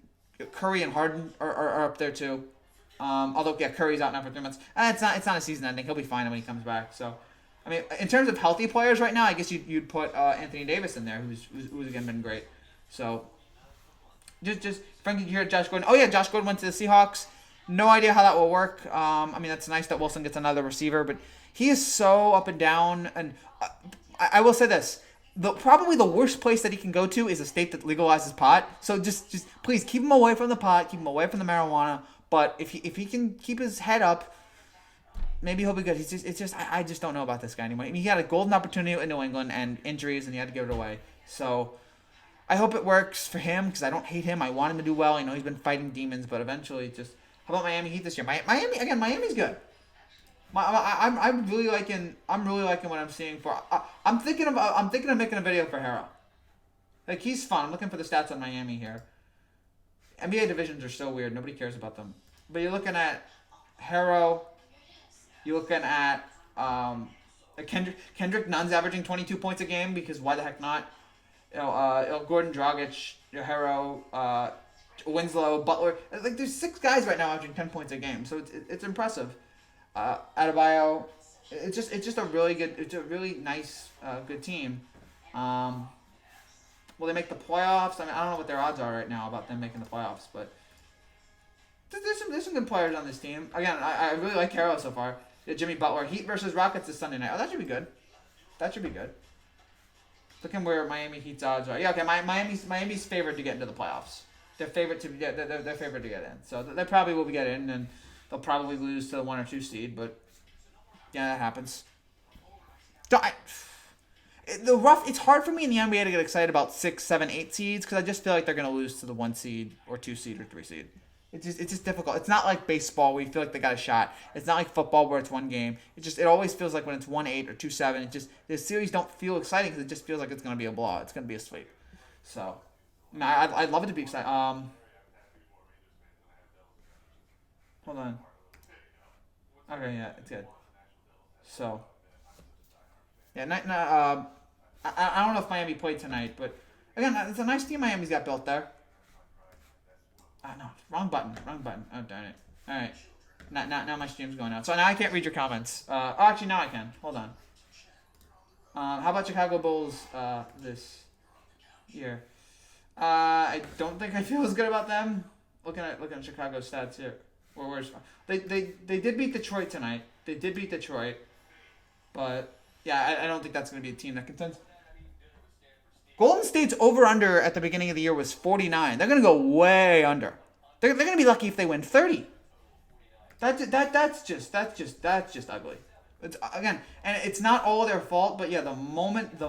Curry and Harden are up there too. Although yeah, Curry's out now for 3 months. It's not a season ending. He'll be fine when he comes back. So, I mean, in terms of healthy players right now, I guess you'd put Anthony Davis in there, who's again been great. So, just Frankie, you hear Josh Gordon? Oh yeah, Josh Gordon went to the Seahawks. No idea how that will work. I mean, that's nice that Wilson gets another receiver, but he is so up and down. And I will say this: Probably the worst place that he can go to is a state that legalizes pot. So just please keep him away from the pot, keep him away from the marijuana. But if he can keep his head up, maybe he'll be good. I just don't know about this guy anymore. I mean, he had a golden opportunity in New England and injuries, and he had to give it away. So I hope it works for him because I don't hate him. I want him to do well. I know he's been fighting demons, but eventually, just how about Miami Heat this year? Miami's good. I'm really liking what I'm seeing for. I'm thinking of making a video for Harrow. Like he's fun. I'm looking for the stats on Miami here. NBA divisions are so weird. Nobody cares about them. But you're looking at Harrow. You're looking at Kendrick Nunn's averaging 22 points a game because why the heck not? Gordon Dragic, Harrow, Winslow, Butler. Like there's 6 guys right now averaging 10 points a game. So it's impressive. Adebayo, it's just a really good, it's a really nice, good team. Will they make the playoffs? I mean, I don't know what their odds are right now about them making the playoffs, but there's some good players on this team. Again, I really like Harrow so far. Jimmy Butler, Heat versus Rockets this Sunday night. Oh, that should be good. That should be good. Looking where Miami Heat's odds are. Yeah, okay. Miami's favored to get into the playoffs. They're favored to get. They're favored to get in. So they probably will get in, and they'll probably lose to the 1 or 2 seed. But yeah, that happens. It's hard for me in the NBA to get excited about 6, 7, 8 seeds because I just feel like they're gonna lose to the 1 seed or 2 seed or 3 seed. It's just difficult. It's not like baseball where you feel like they got a shot. It's not like football where it's 1 game. It always feels like when it's 1-8 or 2-7, the series don't feel exciting because it just feels like it's gonna be a blowout. It's gonna be a sweep. So, I'd love it to be exciting. Hold on. Okay, yeah, it's good. So, yeah, I don't know if Miami played tonight, but again, it's a nice team Miami's got built there. No, wrong button. Oh, darn it. All right. Now my stream's going out. So now I can't read your comments. Actually, now I can. Hold on. How about Chicago Bulls this year? I don't think I feel as good about them. Looking at Chicago's stats here. Or where's they did beat Detroit tonight. They did beat Detroit, but yeah, I don't think that's going to be a team that contends. Golden State's over-under at the beginning of the year was 49. They're going to go way under. They're going to be lucky if they win 30. That's just ugly. And it's not all their fault, but yeah, the moment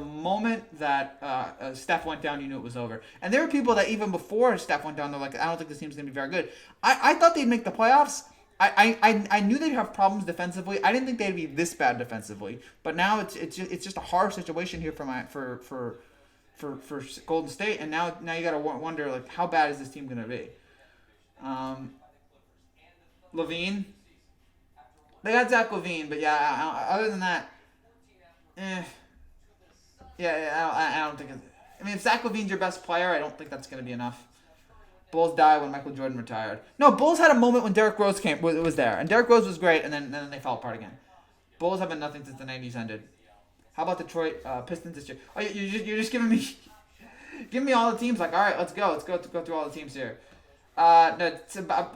that Steph went down, you knew it was over. And there were people that even before Steph went down, they're like, I don't think this team's going to be very good. I thought they'd make the playoffs. I knew they'd have problems defensively. I didn't think they'd be this bad defensively. But now it's just a hard situation here for Golden State, and now you got to wonder like how bad is this team going to be? Levine, they got Zach Levine, but yeah, other than that, I don't think. I mean, if Zach Levine's your best player, I don't think that's going to be enough. Bulls died when Michael Jordan retired. No, Bulls had a moment when Derrick Rose was there, and Derrick Rose was great, and then they fell apart again. Bulls have been nothing since the '90s ended. How about Detroit Pistons this year? Oh, you're just giving me all the teams. Like, all right, let's go through all the teams here. No,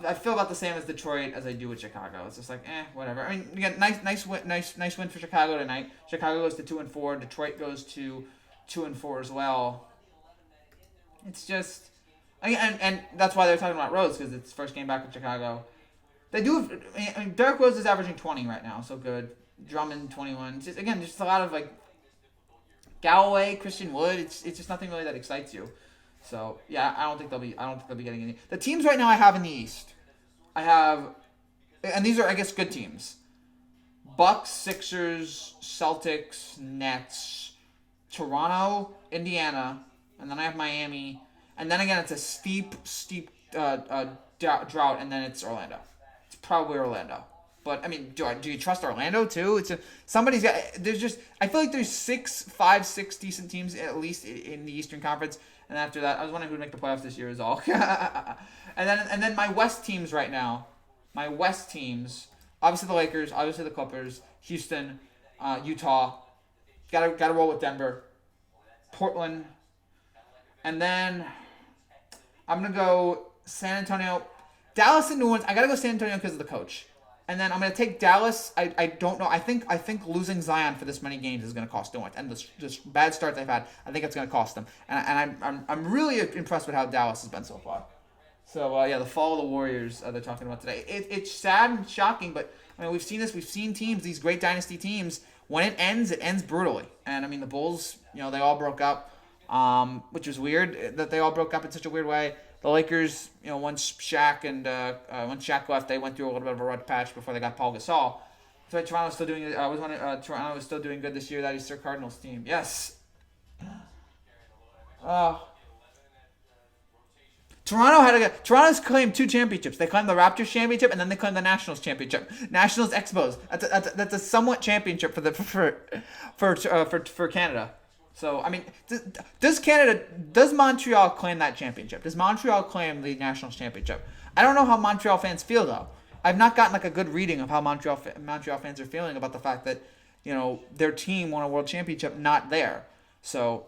I feel about the same as Detroit as I do with Chicago. It's just like, whatever. I mean, again, nice win for Chicago tonight. Chicago goes to 2-4. Detroit goes to 2-4 as well. It's just, and that's why they're talking about Rose because it's first game back with Chicago. They do. I mean, Derrick Rose is averaging 20 right now, so good. Drummond 21. Just a lot of like Galloway, Christian Wood. It's just nothing really that excites you. So yeah, I don't think they'll be getting any. The teams right now I have in the East, and these are I guess good teams. Bucks, Sixers, Celtics, Nets, Toronto, Indiana, and then I have Miami, and then again it's a steep drought, and then it's Orlando. It's probably Orlando. But I mean, do you trust Orlando too? Somebody's got. I feel like there's 6 decent teams at least in the Eastern Conference, and after that, I was wondering who'd make the playoffs this year is all. and then my West teams right now, obviously the Lakers, obviously the Clippers, Houston, Utah, gotta roll with Denver, Portland, and then I'm gonna go San Antonio, Dallas, and New Orleans. I gotta go San Antonio because of the coach. And then I'm going to take Dallas. I don't know. I think losing Zion for this many games is going to cost too much. And this bad start they've had, I think it's going to cost them. And I'm really impressed with how Dallas has been so far. So yeah, the fall of the Warriors they're talking about today. It's sad and shocking, but I mean we've seen this. We've seen teams, these great dynasty teams, when it ends brutally. And I mean the Bulls, they all broke up, which was weird that they all broke up in such a weird way. The Lakers, once Shaq left, they went through a little bit of a rough patch before they got Paul Gasol. So Toronto's still doing. Toronto is still doing good this year. That is Sir Cardinals team. Yes. Toronto's claimed 2 championships. They claimed the Raptors championship and then they claimed the Nationals championship. Nationals Expos. That's a somewhat championship for Canada. So I mean, does Montreal claim that championship? Does Montreal claim the Nationals championship? I don't know how Montreal fans feel though. I've not gotten like a good reading of how Montreal fans are feeling about the fact that their team won a world championship not there. So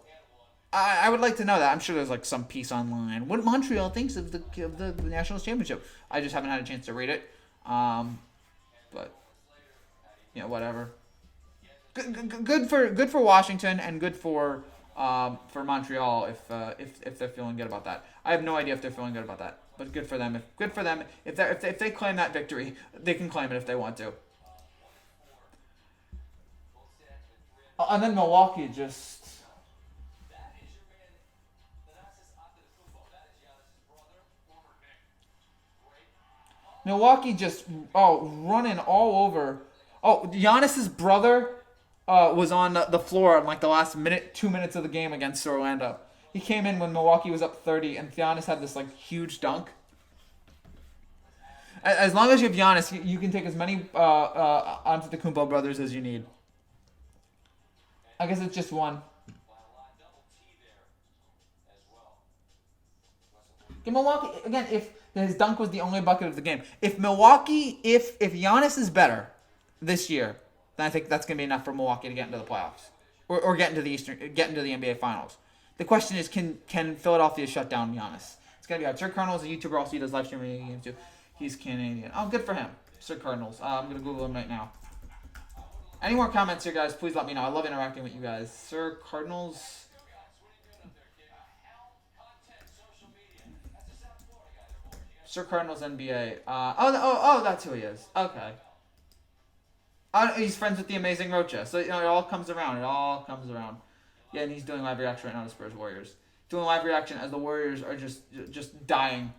I would like to know that. I'm sure there's like some piece online what Montreal thinks of the Nationals championship. I just haven't had a chance to read it. But whatever. Good for Washington and good for Montreal if they're feeling good about that. I have no idea if they're feeling good about that, but good for them. If they claim that victory, they can claim it if they want to. And then Milwaukee just. Milwaukee just running all over. Oh, Giannis's brother was on the floor in like the last 2 minutes of the game against Orlando. He came in when Milwaukee was up 30, and Giannis had this like huge dunk. As long as you have Giannis, you can take as many Antetokounmpo brothers as you need. I guess it's just one. In Milwaukee, again, if his dunk was the only bucket of the game, if Giannis is better this year, then I think that's going to be enough for Milwaukee to get into the playoffs or get into the NBA Finals. The question is, can Philadelphia shut down Giannis? It's going to be hard. Sir Cardinals, a YouTuber, also he does live streaming games too. He's Canadian. Oh, good for him. Sir Cardinals. I'm going to Google him right now. Any more comments here, guys? Please let me know. I love interacting with you guys. Sir Cardinals. Sir Cardinals NBA. That's who he is. Okay. He's friends with the amazing Rocha. So, it all comes around. Yeah, and he's doing live reaction right now to Spurs Warriors. Doing live reaction as the Warriors are just dying.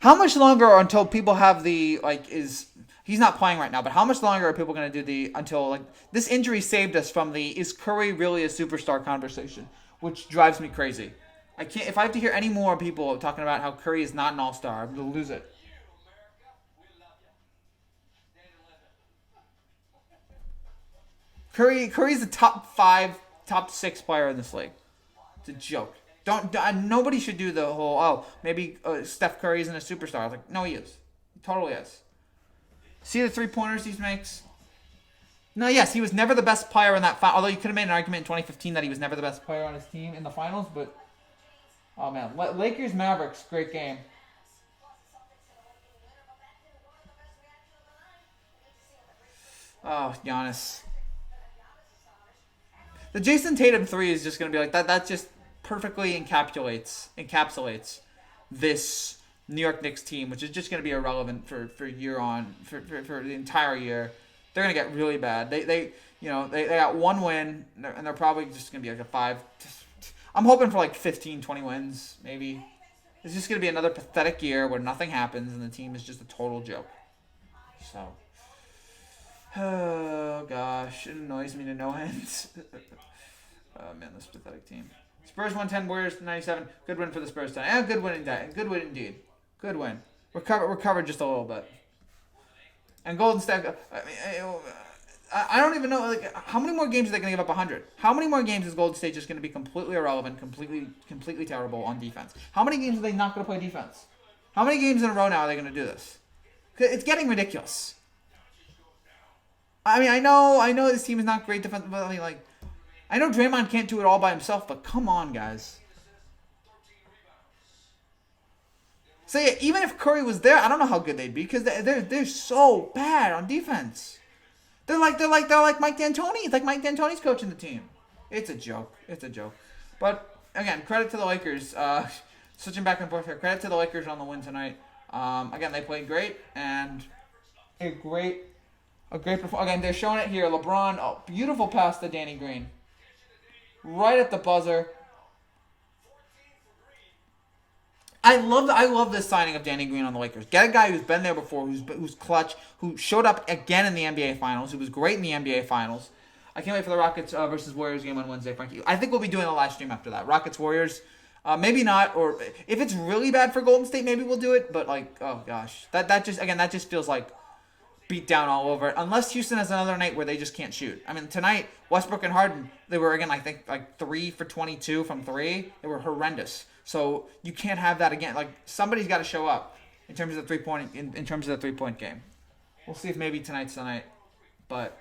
How much longer until people have he's not playing right now, but how much longer are people going to do until this injury saved us from is Curry really a superstar conversation, which drives me crazy. If I have to hear any more people talking about how Curry is not an all-star, I'm going to lose it. Curry's the top 5, top 6 player in this league. It's a joke. Nobody should do the whole, maybe Steph Curry isn't a superstar. No, he is. He totally is. See the 3-pointers he makes? No, yes, he was never the best player in that final. Although you could have made an argument in 2015 that he was never the best player on his team in the finals, but oh man, Lakers Mavericks, great game. Oh, Giannis. The Jason Tatum 3 is just going to be like that. That just perfectly encapsulates this New York Knicks team, which is just going to be irrelevant for the entire year. They're going to get really bad. They got one win, and they're probably just going to be like a 5. I'm hoping for 15, 20 wins, maybe. It's just going to be another pathetic year where nothing happens and the team is just a total joke. So, oh gosh, it annoys me to no end. Oh man, this pathetic team. Spurs 110, Warriors 97. Good win for the Spurs tonight. Good win indeed. Good win. Recovered just a little bit. And Golden State. I don't even know how many more games are they going to give up 100. How many more games is Golden State just going to be completely irrelevant, completely terrible on defense? How many games are they not going to play defense? How many games in a row now are they going to do this? It's getting ridiculous. I mean, I know this team is not great defensively. I know Draymond can't do it all by himself, but come on, guys. So yeah, even if Curry was there, I don't know how good they'd be because they're so bad on defense. They're like Mike D'Antoni. It's like Mike D'Antoni's coaching the team. It's a joke. It's a joke. But again, credit to the Lakers. Switching back and forth here. Credit to the Lakers on the win tonight. Again, they played great and a great performance. Again, they're showing it here. LeBron, beautiful pass to Danny Green, right at the buzzer. I love this signing of Danny Green on the Lakers. Get a guy who's been there before, who's clutch, who showed up again in the NBA Finals, who was great in the NBA Finals. I can't wait for the Rockets versus Warriors game on Wednesday, Frankie. I think we'll be doing a live stream after that. Rockets Warriors, maybe not, or if it's really bad for Golden State, maybe we'll do it. But like, oh gosh, that just feels like beat down all over it. Unless Houston has another night where they just can't shoot. I mean, tonight Westbrook and Harden, they were again, I think like 3 for 22 from 3. They were horrendous. So you can't have that again. Like somebody's got to show up in terms of the 3-point in terms of the 3-point game. We'll see if maybe tonight's the night. But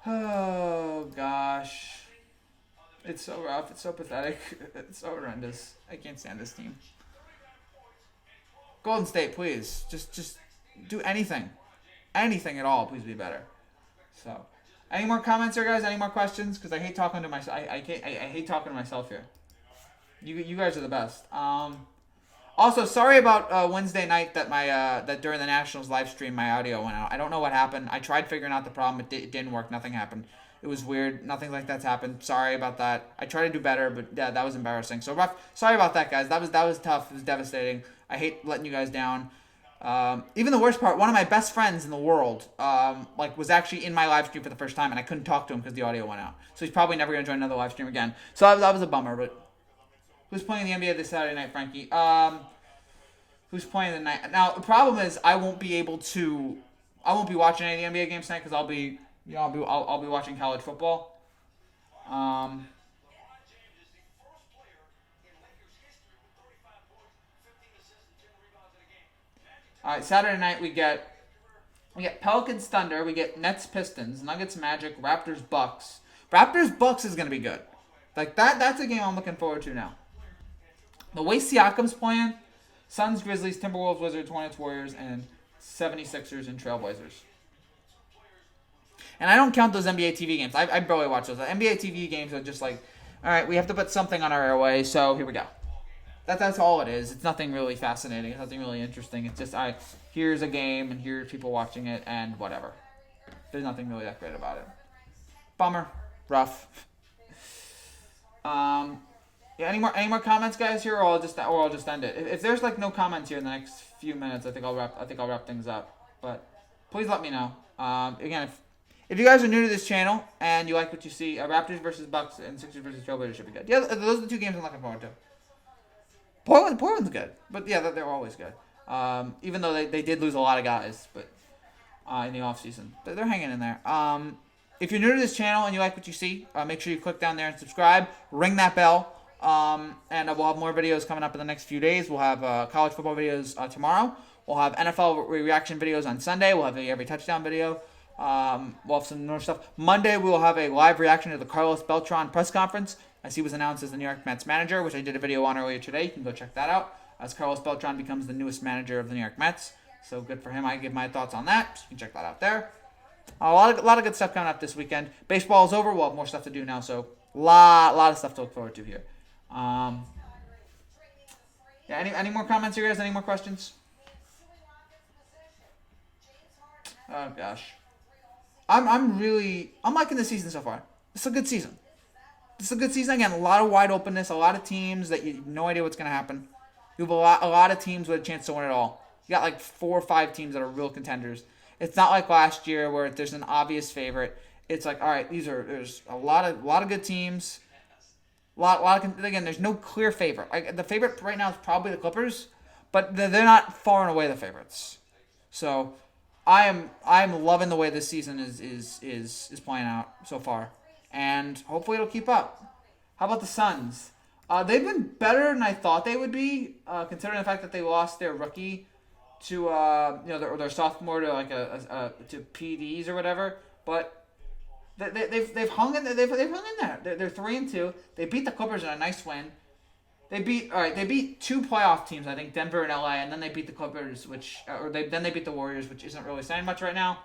oh gosh, it's so rough. It's so pathetic. It's so horrendous. I can't stand this team. Golden State, please, just do anything at all. Please be better. So, any more comments here, guys? Any more questions? Because I hate talking to myself. I hate talking to myself here. You guys are the best. Also, sorry about Wednesday night that that during the Nationals live stream my audio went out. I don't know what happened. I tried figuring out the problem. It didn't work. Nothing happened. It was weird. Nothing like that's happened. Sorry about that. I tried to do better, but yeah, that was embarrassing. So rough. Sorry about that, guys. That was tough. It was devastating. I hate letting you guys down. Even the worst part, one of my best friends in the world, was actually in my live stream for the first time, and I couldn't talk to him because the audio went out. So he's probably never gonna join another live stream again. So that was a bummer, but. Who's playing the NBA this Saturday night, Frankie? Who's playing the night? Now the problem is I won't be watching any of the NBA games tonight because I'll be watching college football. All right, Saturday night we get Pelicans Thunder, we get Nets Pistons, Nuggets Magic, Raptors Bucks. Raptors Bucks is gonna be good. Like that's a game I'm looking forward to now. The way Siakam's playing, Suns, Grizzlies, Timberwolves, Wizards, Hornets, Warriors, and 76ers and Trailblazers. And I don't count those NBA TV games. I barely watch those. The NBA TV games are just like, all right, we have to put something on our airway, so here we go. That's all it is. It's nothing really fascinating. It's nothing really interesting. It's just, here's a game, and here's people watching it, and whatever. There's nothing really that great about it. Bummer. Rough. Yeah, any more comments, guys, here, or I'll just end it. If there's like no comments here in the next few minutes, I think I'll wrap things up. But please let me know. Again, if you guys are new to this channel and you like what you see, Raptors versus Bucks and Sixers versus Trailblazers should be good. Yeah, those are the two games I'm looking forward to. Portland's good, but yeah, they're always good. Even though they did lose a lot of guys, but in the offseason, they're hanging in there. If you're new to this channel and you like what you see, make sure you click down there and subscribe. Ring that bell. And we'll have more videos coming up in the next few days. We'll have college football videos tomorrow. We'll have NFL reaction videos on Sunday. We'll have the every touchdown video. We'll have some more stuff. Monday we will have a live reaction to the Carlos Beltran press conference as he was announced as the New York Mets manager, which I did a video on earlier today. You can go check that out as Carlos Beltran becomes the newest manager of the New York Mets. So good for him. I give my thoughts on that. So you can check that out there. A lot of good stuff coming up this weekend. Baseball is over. We'll have more stuff to do now. So lot of stuff to look forward to here. Any more comments here, guys? Any more questions? Oh gosh, I'm liking the season so far. It's a good season. Again, a lot of wide openness, a lot of teams that you have no idea what's gonna happen. You have a lot of teams with a chance to win it all. You got like 4 or 5 teams that are real contenders. It's not like last year where there's an obvious favorite. It's like, all right, there's a lot of good teams. Again, there's no clear favorite. Like the favorite right now is probably the Clippers, but they're not far and away the favorites. So I'm loving the way this season is playing out so far, and hopefully it'll keep up. How about the Suns? They've been better than I thought they would be, considering the fact that they lost their rookie to their sophomore to like to PDs or whatever, but. They've hung in there. They've hung in there. They're 3-2. They beat the Clippers in a nice win. They beat all right. They beat 2 playoff teams, I think, Denver and LA, and then they beat the Clippers, then they beat the Warriors, which isn't really saying much right now.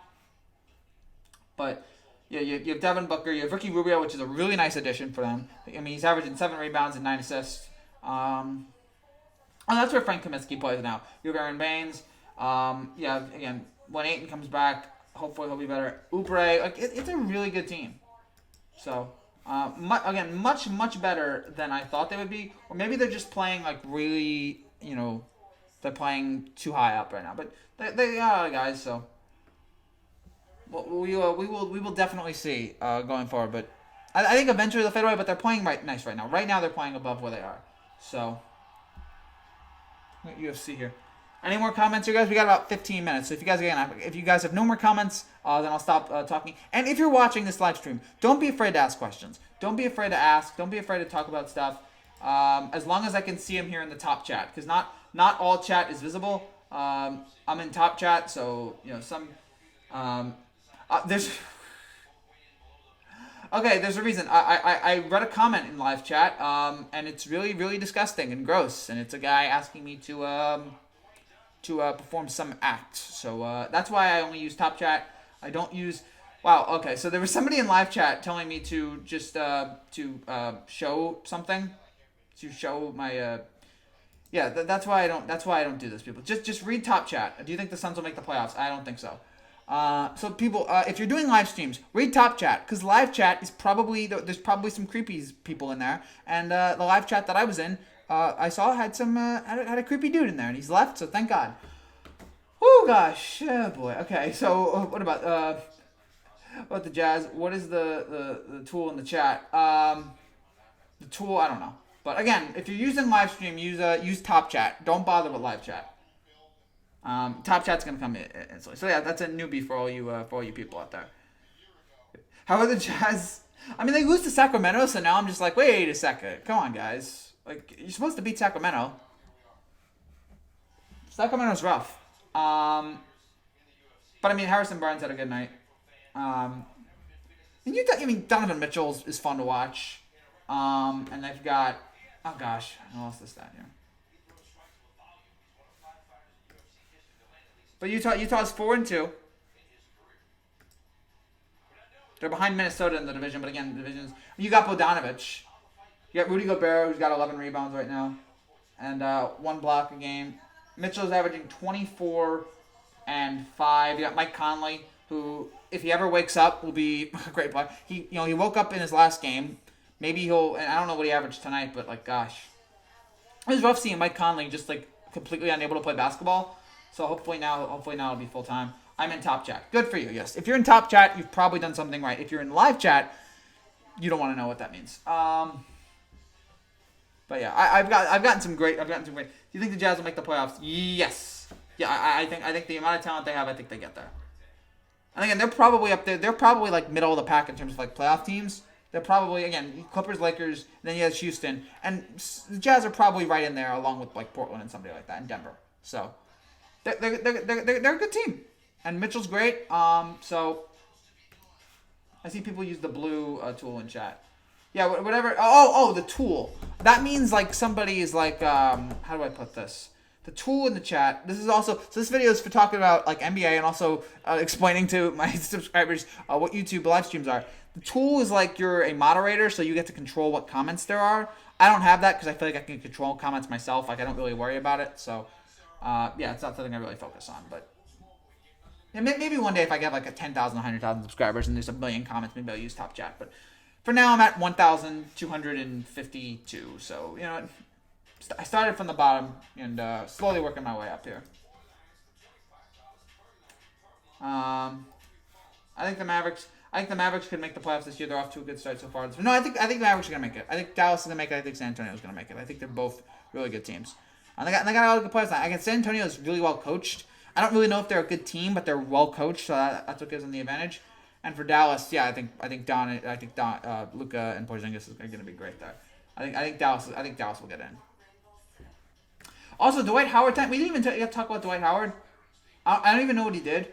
But yeah, you have Devin Booker, you have Ricky Rubio, which is a really nice addition for them. I mean, he's averaging 7 rebounds and 9 assists. Oh, that's where Frank Kaminsky plays now. You have Aaron Baines. Yeah, again, when Ayton comes back, hopefully he'll be better. Oubre, like it's a really good team. So again, much better than I thought they would be. Or maybe they're just playing like really, they're playing too high up right now. But they are guys, so we will definitely see going forward. But I think eventually they'll fade away. But they're playing nice right now. Right now they're playing above where they are. So UFC here. Any more comments, you guys? We got about 15 minutes. So if you guys have no more comments, then I'll stop talking. And if you're watching this live stream, don't be afraid to ask questions. Don't be afraid to ask. Don't be afraid to talk about stuff. As long as I can see them here in the top chat, because not all chat is visible. I'm in top chat, so some there's. Okay, there's a reason. I read a comment in live chat, and it's really, really disgusting and gross. And it's a guy asking me to perform some act. So that's why I only use top chat. I don't use. Wow. Okay. So there was somebody in live chat telling me to just show something, to show my. Yeah. That's why I don't. That's why I don't do this, people. Just read top chat. Do you think the Suns will make the playoffs? I don't think so. So people, if you're doing live streams, read top chat, because live chat is there's probably some creepy people in there, and the live chat that I was in, I saw had a creepy dude in there, and he's left, so thank God. Oh gosh, oh boy. Okay, so what about the Jazz? What is the tool in the chat? The tool, I don't know, but again, if you're using live stream, use top chat. Don't bother with live chat. Top chat's gonna come instantly. So yeah, that's a newbie for all you people out there. How are the Jazz? I mean, they lose to Sacramento, so now I'm just like, wait a second, come on, guys. Like, you're supposed to beat Sacramento. Sacramento's rough. But I mean, Harrison Barnes had a good night. And Donovan Mitchell is fun to watch. And they've got, oh gosh, I lost this stat here. But Utah's 4-2. They're behind Minnesota in the division, but again, you got Bogdanovic. You got Rudy Gobert, who's got 11 rebounds right now, and 1 block a game. Mitchell's averaging 24 and 5. You got Mike Conley, who, if he ever wakes up, will be a great player. He woke up in his last game. Maybe and I don't know what he averaged tonight, but like, gosh, it was rough seeing Mike Conley just like completely unable to play basketball. So hopefully now it'll be full time. I'm in top chat. Good for you. Yes. If you're in top chat, you've probably done something right. If you're in live chat, you don't want to know what that means. But yeah, I've gotten some great. Do you think the Jazz will make the playoffs? Yes. Yeah, I think the amount of talent they have, I think they get there. And again, they're probably up there. They're probably like middle of the pack in terms of like playoff teams. They're probably, again, Clippers, Lakers, then you have Houston, and the Jazz are probably right in there along with like Portland and somebody like that, and Denver. So they're a good team, and Mitchell's great. So I see people use the blue tool in chat. Yeah, whatever. Oh, the tool. That means like somebody is like, how do I put this? The tool in the chat. This video is for talking about like NBA and also explaining to my subscribers what YouTube live streams are. The tool is like you're a moderator, so you get to control what comments there are. I don't have that because I feel like I can control comments myself. Like I don't really worry about it. So it's not something I really focus on. But yeah, maybe one day if I get like 10,000, 100,000 subscribers and there's a million comments, maybe I'll use Top Chat. But for now, I'm at 1,252. So I started from the bottom and slowly working my way up here. I think the Mavericks could make the playoffs this year. They're off to a good start so far. No, I think the Mavericks are gonna make it. I think Dallas is gonna make it. I think San Antonio is gonna make it. I think they're both really good teams. And they got a lot of good players. I guess San Antonio is really well coached. I don't really know if they're a good team, but they're well coached, so that's what gives them the advantage. And for Dallas, yeah, I think Luka and Porzingis are gonna be great there. I think Dallas will get in. Also, Dwight Howard. We didn't even talk about Dwight Howard. I don't even know what he did.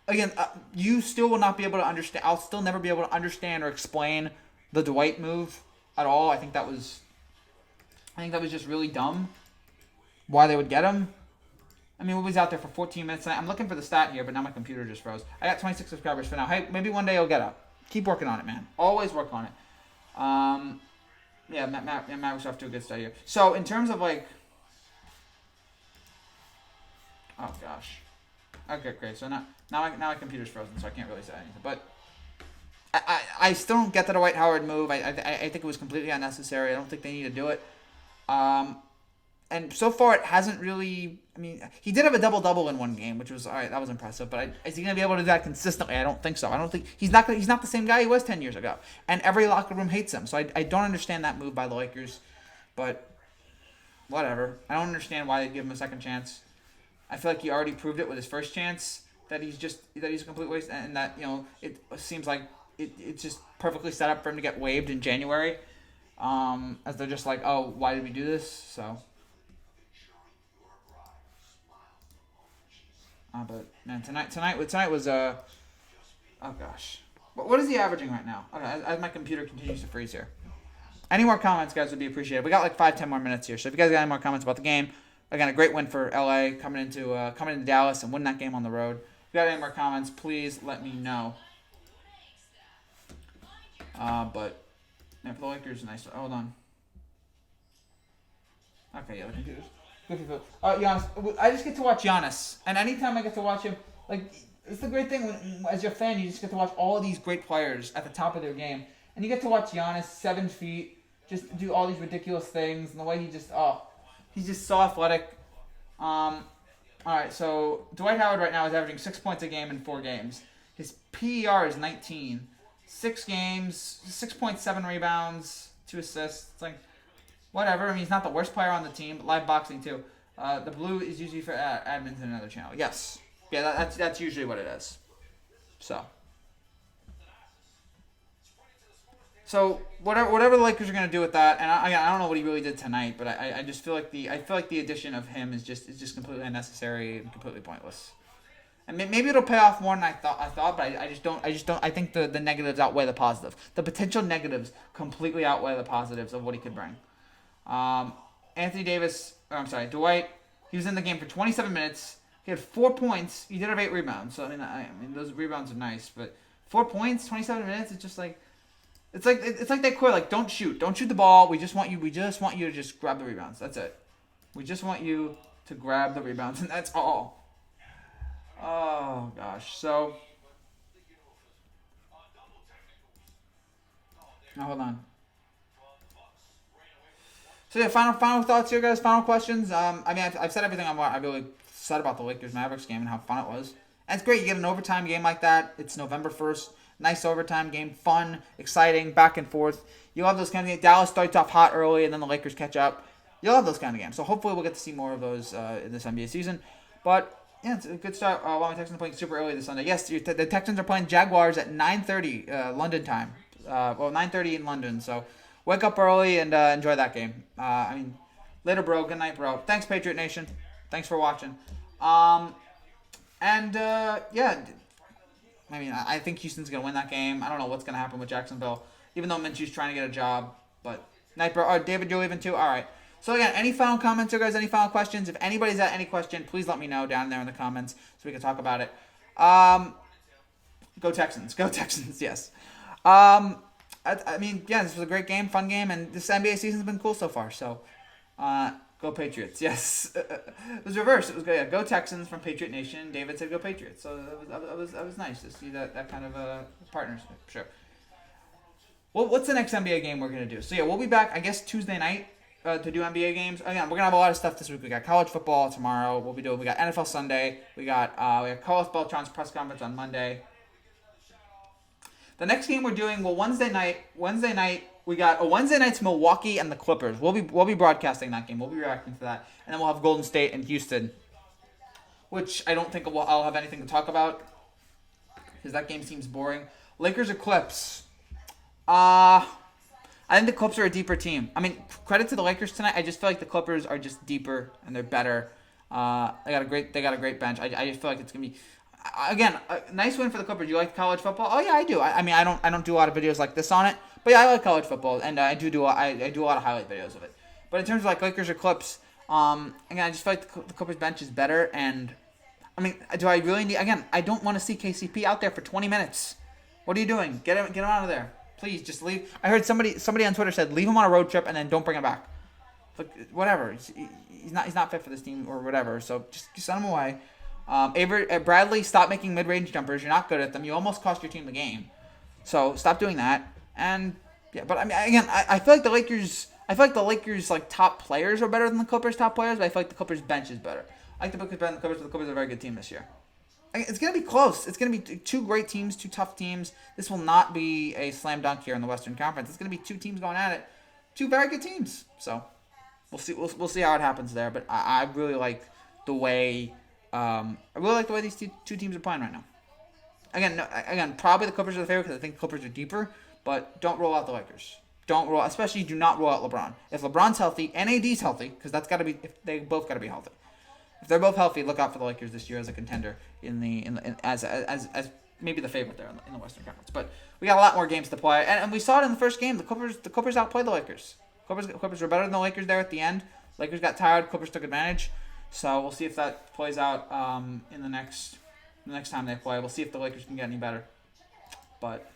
Again, you still will not be able to understand. I'll still never be able to understand or explain the Dwight move at all. I think that was I think that was just really dumb. Why they would get him. I mean, Woodley's out there for 14 minutes tonight. I'm looking for the stat here, but now my computer just froze. I got 26 subscribers for now. Hey, maybe one day I'll get up. Keep working on it, man. Always work on it. Yeah, Mavericks off to a good start here. So, in terms of, like... Oh, gosh. Okay, great. So, now my computer's frozen, so I can't really say anything. But I still don't get the Dwight Howard move. I think it was completely unnecessary. I don't think they need to do it. And so far, it hasn't really... I mean, he did have a double-double in one game, which was... All right, that was impressive. But is he going to be able to do that consistently? I don't think so. I don't think... He's not the same guy he was 10 years ago. And every locker room hates him. So I don't understand that move by the Lakers. But whatever. I don't understand why they give him a second chance. I feel like he already proved it with his first chance that he's a complete waste. And that, it seems like it's just perfectly set up for him to get waived in January. As they're just like, oh, why did we do this? So... but man, tonight was oh gosh, what is he averaging right now? Okay, as my computer continues to freeze here. Any more comments, guys, would be appreciated. We got like 5-10 more minutes here, so if you guys got any more comments about the game, again, a great win for LA coming into Dallas and winning that game on the road. If you got any more comments, please let me know. But man, for the Lakers, nice. Hold on. Okay, yeah, the computer's. Giannis. I just get to watch Giannis, and anytime I get to watch him, like, it's the great thing when, as your fan, you just get to watch all of these great players at the top of their game, and you get to watch Giannis, 7 feet, just do all these ridiculous things, and the way he's just so athletic. All right, so Dwight Howard right now is averaging 6 points a game in 4 games. His PER is 19, 6 games, 6.7 rebounds, 2 assists. It's like. Whatever. I mean, he's not the worst player on the team, but live boxing too. The blue is usually for admins in another channel. Yes. Yeah, that's usually what it is. So whatever the Lakers are gonna do with that, and I don't know what he really did tonight, but I just feel like the addition of him is just completely unnecessary and completely pointless. And maybe it'll pay off more than I thought, but I just don't. I think the negatives outweigh the positives. The potential negatives completely outweigh the positives of what he could bring. Dwight, he was in the game for 27 minutes. He had 4 points. He did have 8 rebounds. So, I mean, those rebounds are nice. But 4 points, 27 minutes, it's just like... It's like they quit. Like, don't shoot. Don't shoot the ball. We just want you to just grab the rebounds. That's it. We just want you to grab the rebounds, and that's all. Oh, gosh. So... Now, hold on. So yeah, final thoughts here, guys. Final questions. I mean, I've said everything I really said about the Lakers-Mavericks game and how fun it was. And it's great. You get an overtime game like that. It's November 1st. Nice overtime game. Fun, exciting, back and forth. You love those kind of games. Dallas starts off hot early, and then the Lakers catch up. You love those kind of games. So hopefully we'll get to see more of those in this NBA season. But yeah, it's a good start. While my Texans are playing super early this Sunday. Yes, the Texans are playing Jaguars at 9:30 London time. 9:30 in London. So. Wake up early and enjoy that game. I mean, later, bro. Good night, bro. Thanks, Patriot Nation. Thanks for watching. Yeah. I mean, I think Houston's going to win that game. I don't know what's going to happen with Jacksonville, even though Minshew's trying to get a job. But, night, bro. Oh, David, you're leaving too? All right. So, again, any final comments, guys? Any final questions? If anybody's got any question, please let me know down there in the comments so we can talk about it. Go Texans. Go Texans, yes. I mean, yeah, this was a great game, fun game, and this NBA season's been cool so far. So, go Patriots, yes. It was reversed. It was good. Yeah, go Texans from Patriot Nation. David said go Patriots. So that was nice to see that kind of partnership. Sure. Well, what's the next NBA game we're gonna do? So yeah, we'll be back, I guess, Tuesday night to do NBA games. Again, we're gonna have a lot of stuff this week. We got college football tomorrow. We got NFL Sunday. We got Carlos Beltran's press conference on Monday. The next game we're doing, Wednesday night, we got Wednesday night's Milwaukee and the Clippers. We'll be broadcasting that game. We'll be reacting to that. And then we'll have Golden State and Houston, which I don't think I'll have anything to talk about because that game seems boring. Lakers or Clips? I think the Clips are a deeper team. I mean, credit to the Lakers tonight. I just feel like the Clippers are just deeper and they're better. They got a great bench. I just feel like it's gonna be. Again, a nice win for the Clippers. You like college football? Oh yeah, I do. I mean, I don't do a lot of videos like this on it, but yeah, I like college football, and I do a lot of highlight videos of it. But in terms of like Lakers or Clips, again, I just feel like the Clippers bench is better. And I mean, do I really need? Again, I don't want to see KCP out there for 20 minutes. What are you doing? Get him out of there, please. Just leave. I heard somebody on Twitter said leave him on a road trip and then don't bring him back. Like, whatever. He's not fit for this team or whatever. So just send him away. Bradley, stop making mid-range jumpers. You're not good at them. You almost cost your team the game. So stop doing that. And yeah, but I mean, again, I feel like the Lakers. I feel like the Lakers like top players are better than the Clippers top players, but I feel like the Clippers bench is better. I like the Clippers better than the Clippers, but the Clippers are a very good team this year. It's gonna be close. It's gonna be two great teams, two tough teams. This will not be a slam dunk here in the Western Conference. It's gonna be two teams going at it, two very good teams. So we'll see. We'll see how it happens there. But I really like the way. I really like the way these two teams are playing right now. Again, probably the Clippers are the favorite because I think the Clippers are deeper. But don't roll out the Lakers. Especially do not roll out LeBron. If LeBron's healthy and AD's healthy, because that's got to be, if they both got to be healthy. If they're both healthy, look out for the Lakers this year as a contender as maybe the favorite there in the Western Conference. But we got a lot more games to play, and we saw it in the first game. The Clippers outplayed the Lakers. Clippers were better than the Lakers there at the end. Lakers got tired. Clippers took advantage. So we'll see if that plays out in the next time they play. We'll see if the Lakers can get any better. But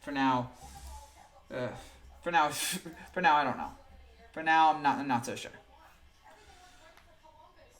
for now, I don't know. For now, I'm not so sure.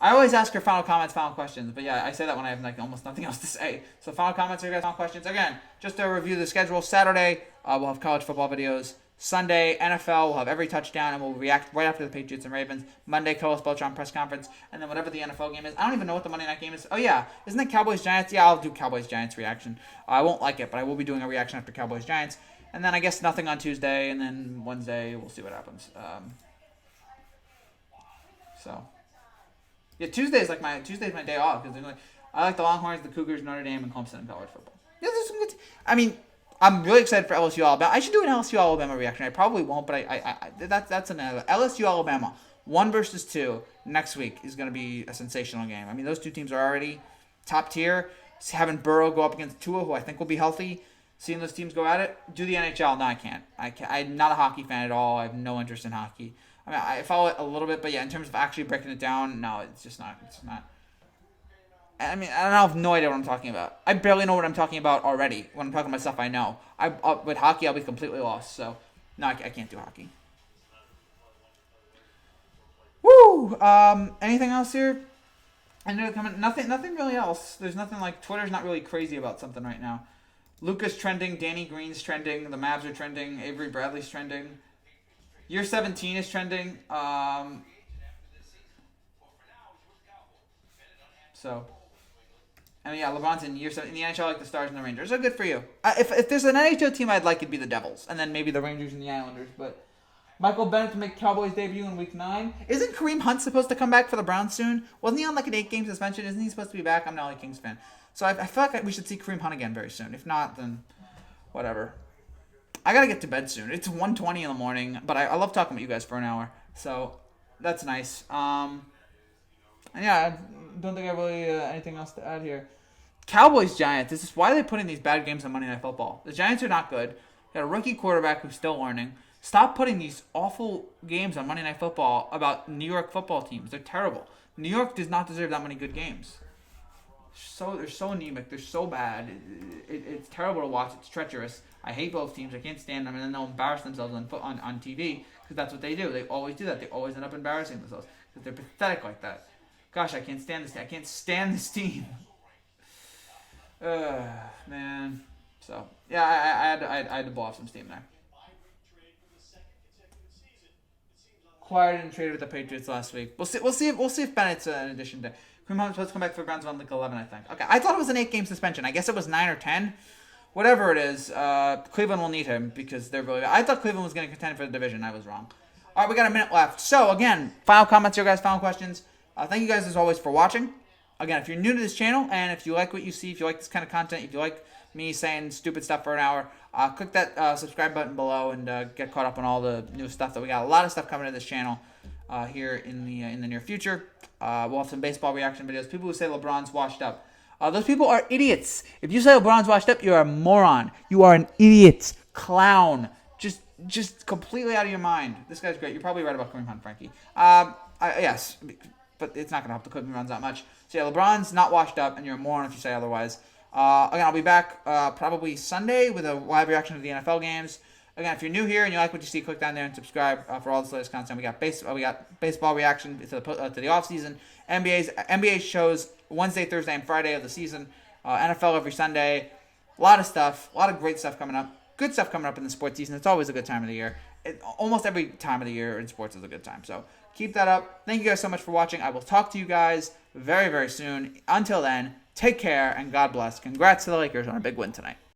I always ask your final comments, final questions, but yeah, I say that when I have like almost nothing else to say. So final comments or final questions. Again, just to review the schedule. Saturday, we'll have college football videos. Sunday, NFL, we'll have every touchdown, and we'll react right after the Patriots and Ravens. Monday, Carlos Beltran press conference, and then whatever the NFL game is. I don't even know what the Monday night game is. Oh, yeah. Isn't it Cowboys-Giants? Yeah, I'll do Cowboys-Giants reaction. I won't like it, but I will be doing a reaction after Cowboys-Giants. And then I guess nothing on Tuesday, and then Wednesday, we'll see what happens. Yeah, Tuesday's my day off, because I like the Longhorns, the Cougars, Notre Dame, and Clemson in college football. Yeah, there's some good. I mean, I'm really excited for LSU Alabama. I should do an LSU Alabama reaction. I probably won't, but that's another LSU Alabama 1 versus 2 next week is going to be a sensational game. I mean, those two teams are already top tier. Having Burrow go up against Tua, who I think will be healthy, seeing those teams go at it. Do the NHL? No, I can't. I'm not a hockey fan at all. I have no interest in hockey. I mean, I follow it a little bit, but yeah, in terms of actually breaking it down, no, it's just not. It's not. I mean, I have no idea what I'm talking about. I barely know what I'm talking about already. When I'm talking about stuff I know. With hockey, I'll be completely lost. So, no, I can't do hockey. Woo! Anything else here? Nothing really else. There's nothing like Twitter's not really crazy about something right now. Luka's trending. Danny Green's trending. The Mavs are trending. Avery Bradley's trending. Year 17 is trending. So... I mean, yeah, LeBron's in year 7 in the NHL, like the Stars and the Rangers. So good for you. If there's an NHL team I'd like, it'd be the Devils, and then maybe the Rangers and the Islanders. But Michael Bennett to make Cowboys debut in Week 9. Isn't Kareem Hunt supposed to come back for the Browns soon? Wasn't he on like an 8-game suspension? Isn't he supposed to be back? I'm not a Kings fan, so I feel like we should see Kareem Hunt again very soon. If not, then whatever. I gotta get to bed soon. It's 1:20 in the morning, but I love talking with you guys for an hour, so that's nice. And yeah, I don't think I really anything else to add here. Cowboys-Giants. This is why are they putting these bad games on Monday Night Football. The Giants are not good. They got a rookie quarterback who's still learning. Stop putting these awful games on Monday Night Football about New York football teams. They're terrible. New York does not deserve that many good games. They're so anemic. They're so bad. It's terrible to watch. It's treacherous. I hate both teams. I can't stand them. And then they'll embarrass themselves on TV because that's what they do. They always do that. They always end up embarrassing themselves because they're pathetic like that. Gosh, I can't stand this. I can't stand this team. Man. So yeah, I had to blow off some steam there. Acquired and traded with the Patriots last week. We'll see if Bennett's an addition to. Kareem Hunt's supposed to come back for the Browns on like 11, I think. Okay, I thought it was an 8-game suspension. I guess it was 9 or 10. Whatever it is, Cleveland will need him because they're really. I thought Cleveland was going to contend for the division. I was wrong. All right, we got a minute left. So again, final comments here, guys. Final questions. Thank you guys as always for watching. Again, if you're new to this channel and if you like what you see, if you like this kind of content, if you like me saying stupid stuff for an hour, click that subscribe button below and get caught up on all the new stuff that we got. A lot of stuff coming to this channel here in the near future. We'll have some baseball reaction videos. People who say LeBron's washed up. Those people are idiots. If you say LeBron's washed up, you're a moron. You are an idiot. Clown. Just just completely out of your mind. This guy's great. You're probably right about Kareem Hunt, Frankie. Yes, but it's not going to help the cooking runs that much. So yeah, LeBron's not washed up, and you're a moron if you say otherwise. Again, I'll be back probably Sunday with a live reaction to the NFL games. Again, if you're new here and you like what you see, click down there and subscribe for all this latest content. We got baseball reaction to the off season. NBA shows Wednesday, Thursday, and Friday of the season. NFL every Sunday. A lot of stuff. A lot of great stuff coming up. Good stuff coming up in the sports season. It's always a good time of the year. Almost every time of the year in sports is a good time. So keep that up. Thank you guys so much for watching. I will talk to you guys very, very soon. Until then, take care and God bless. Congrats to the Lakers on a big win tonight.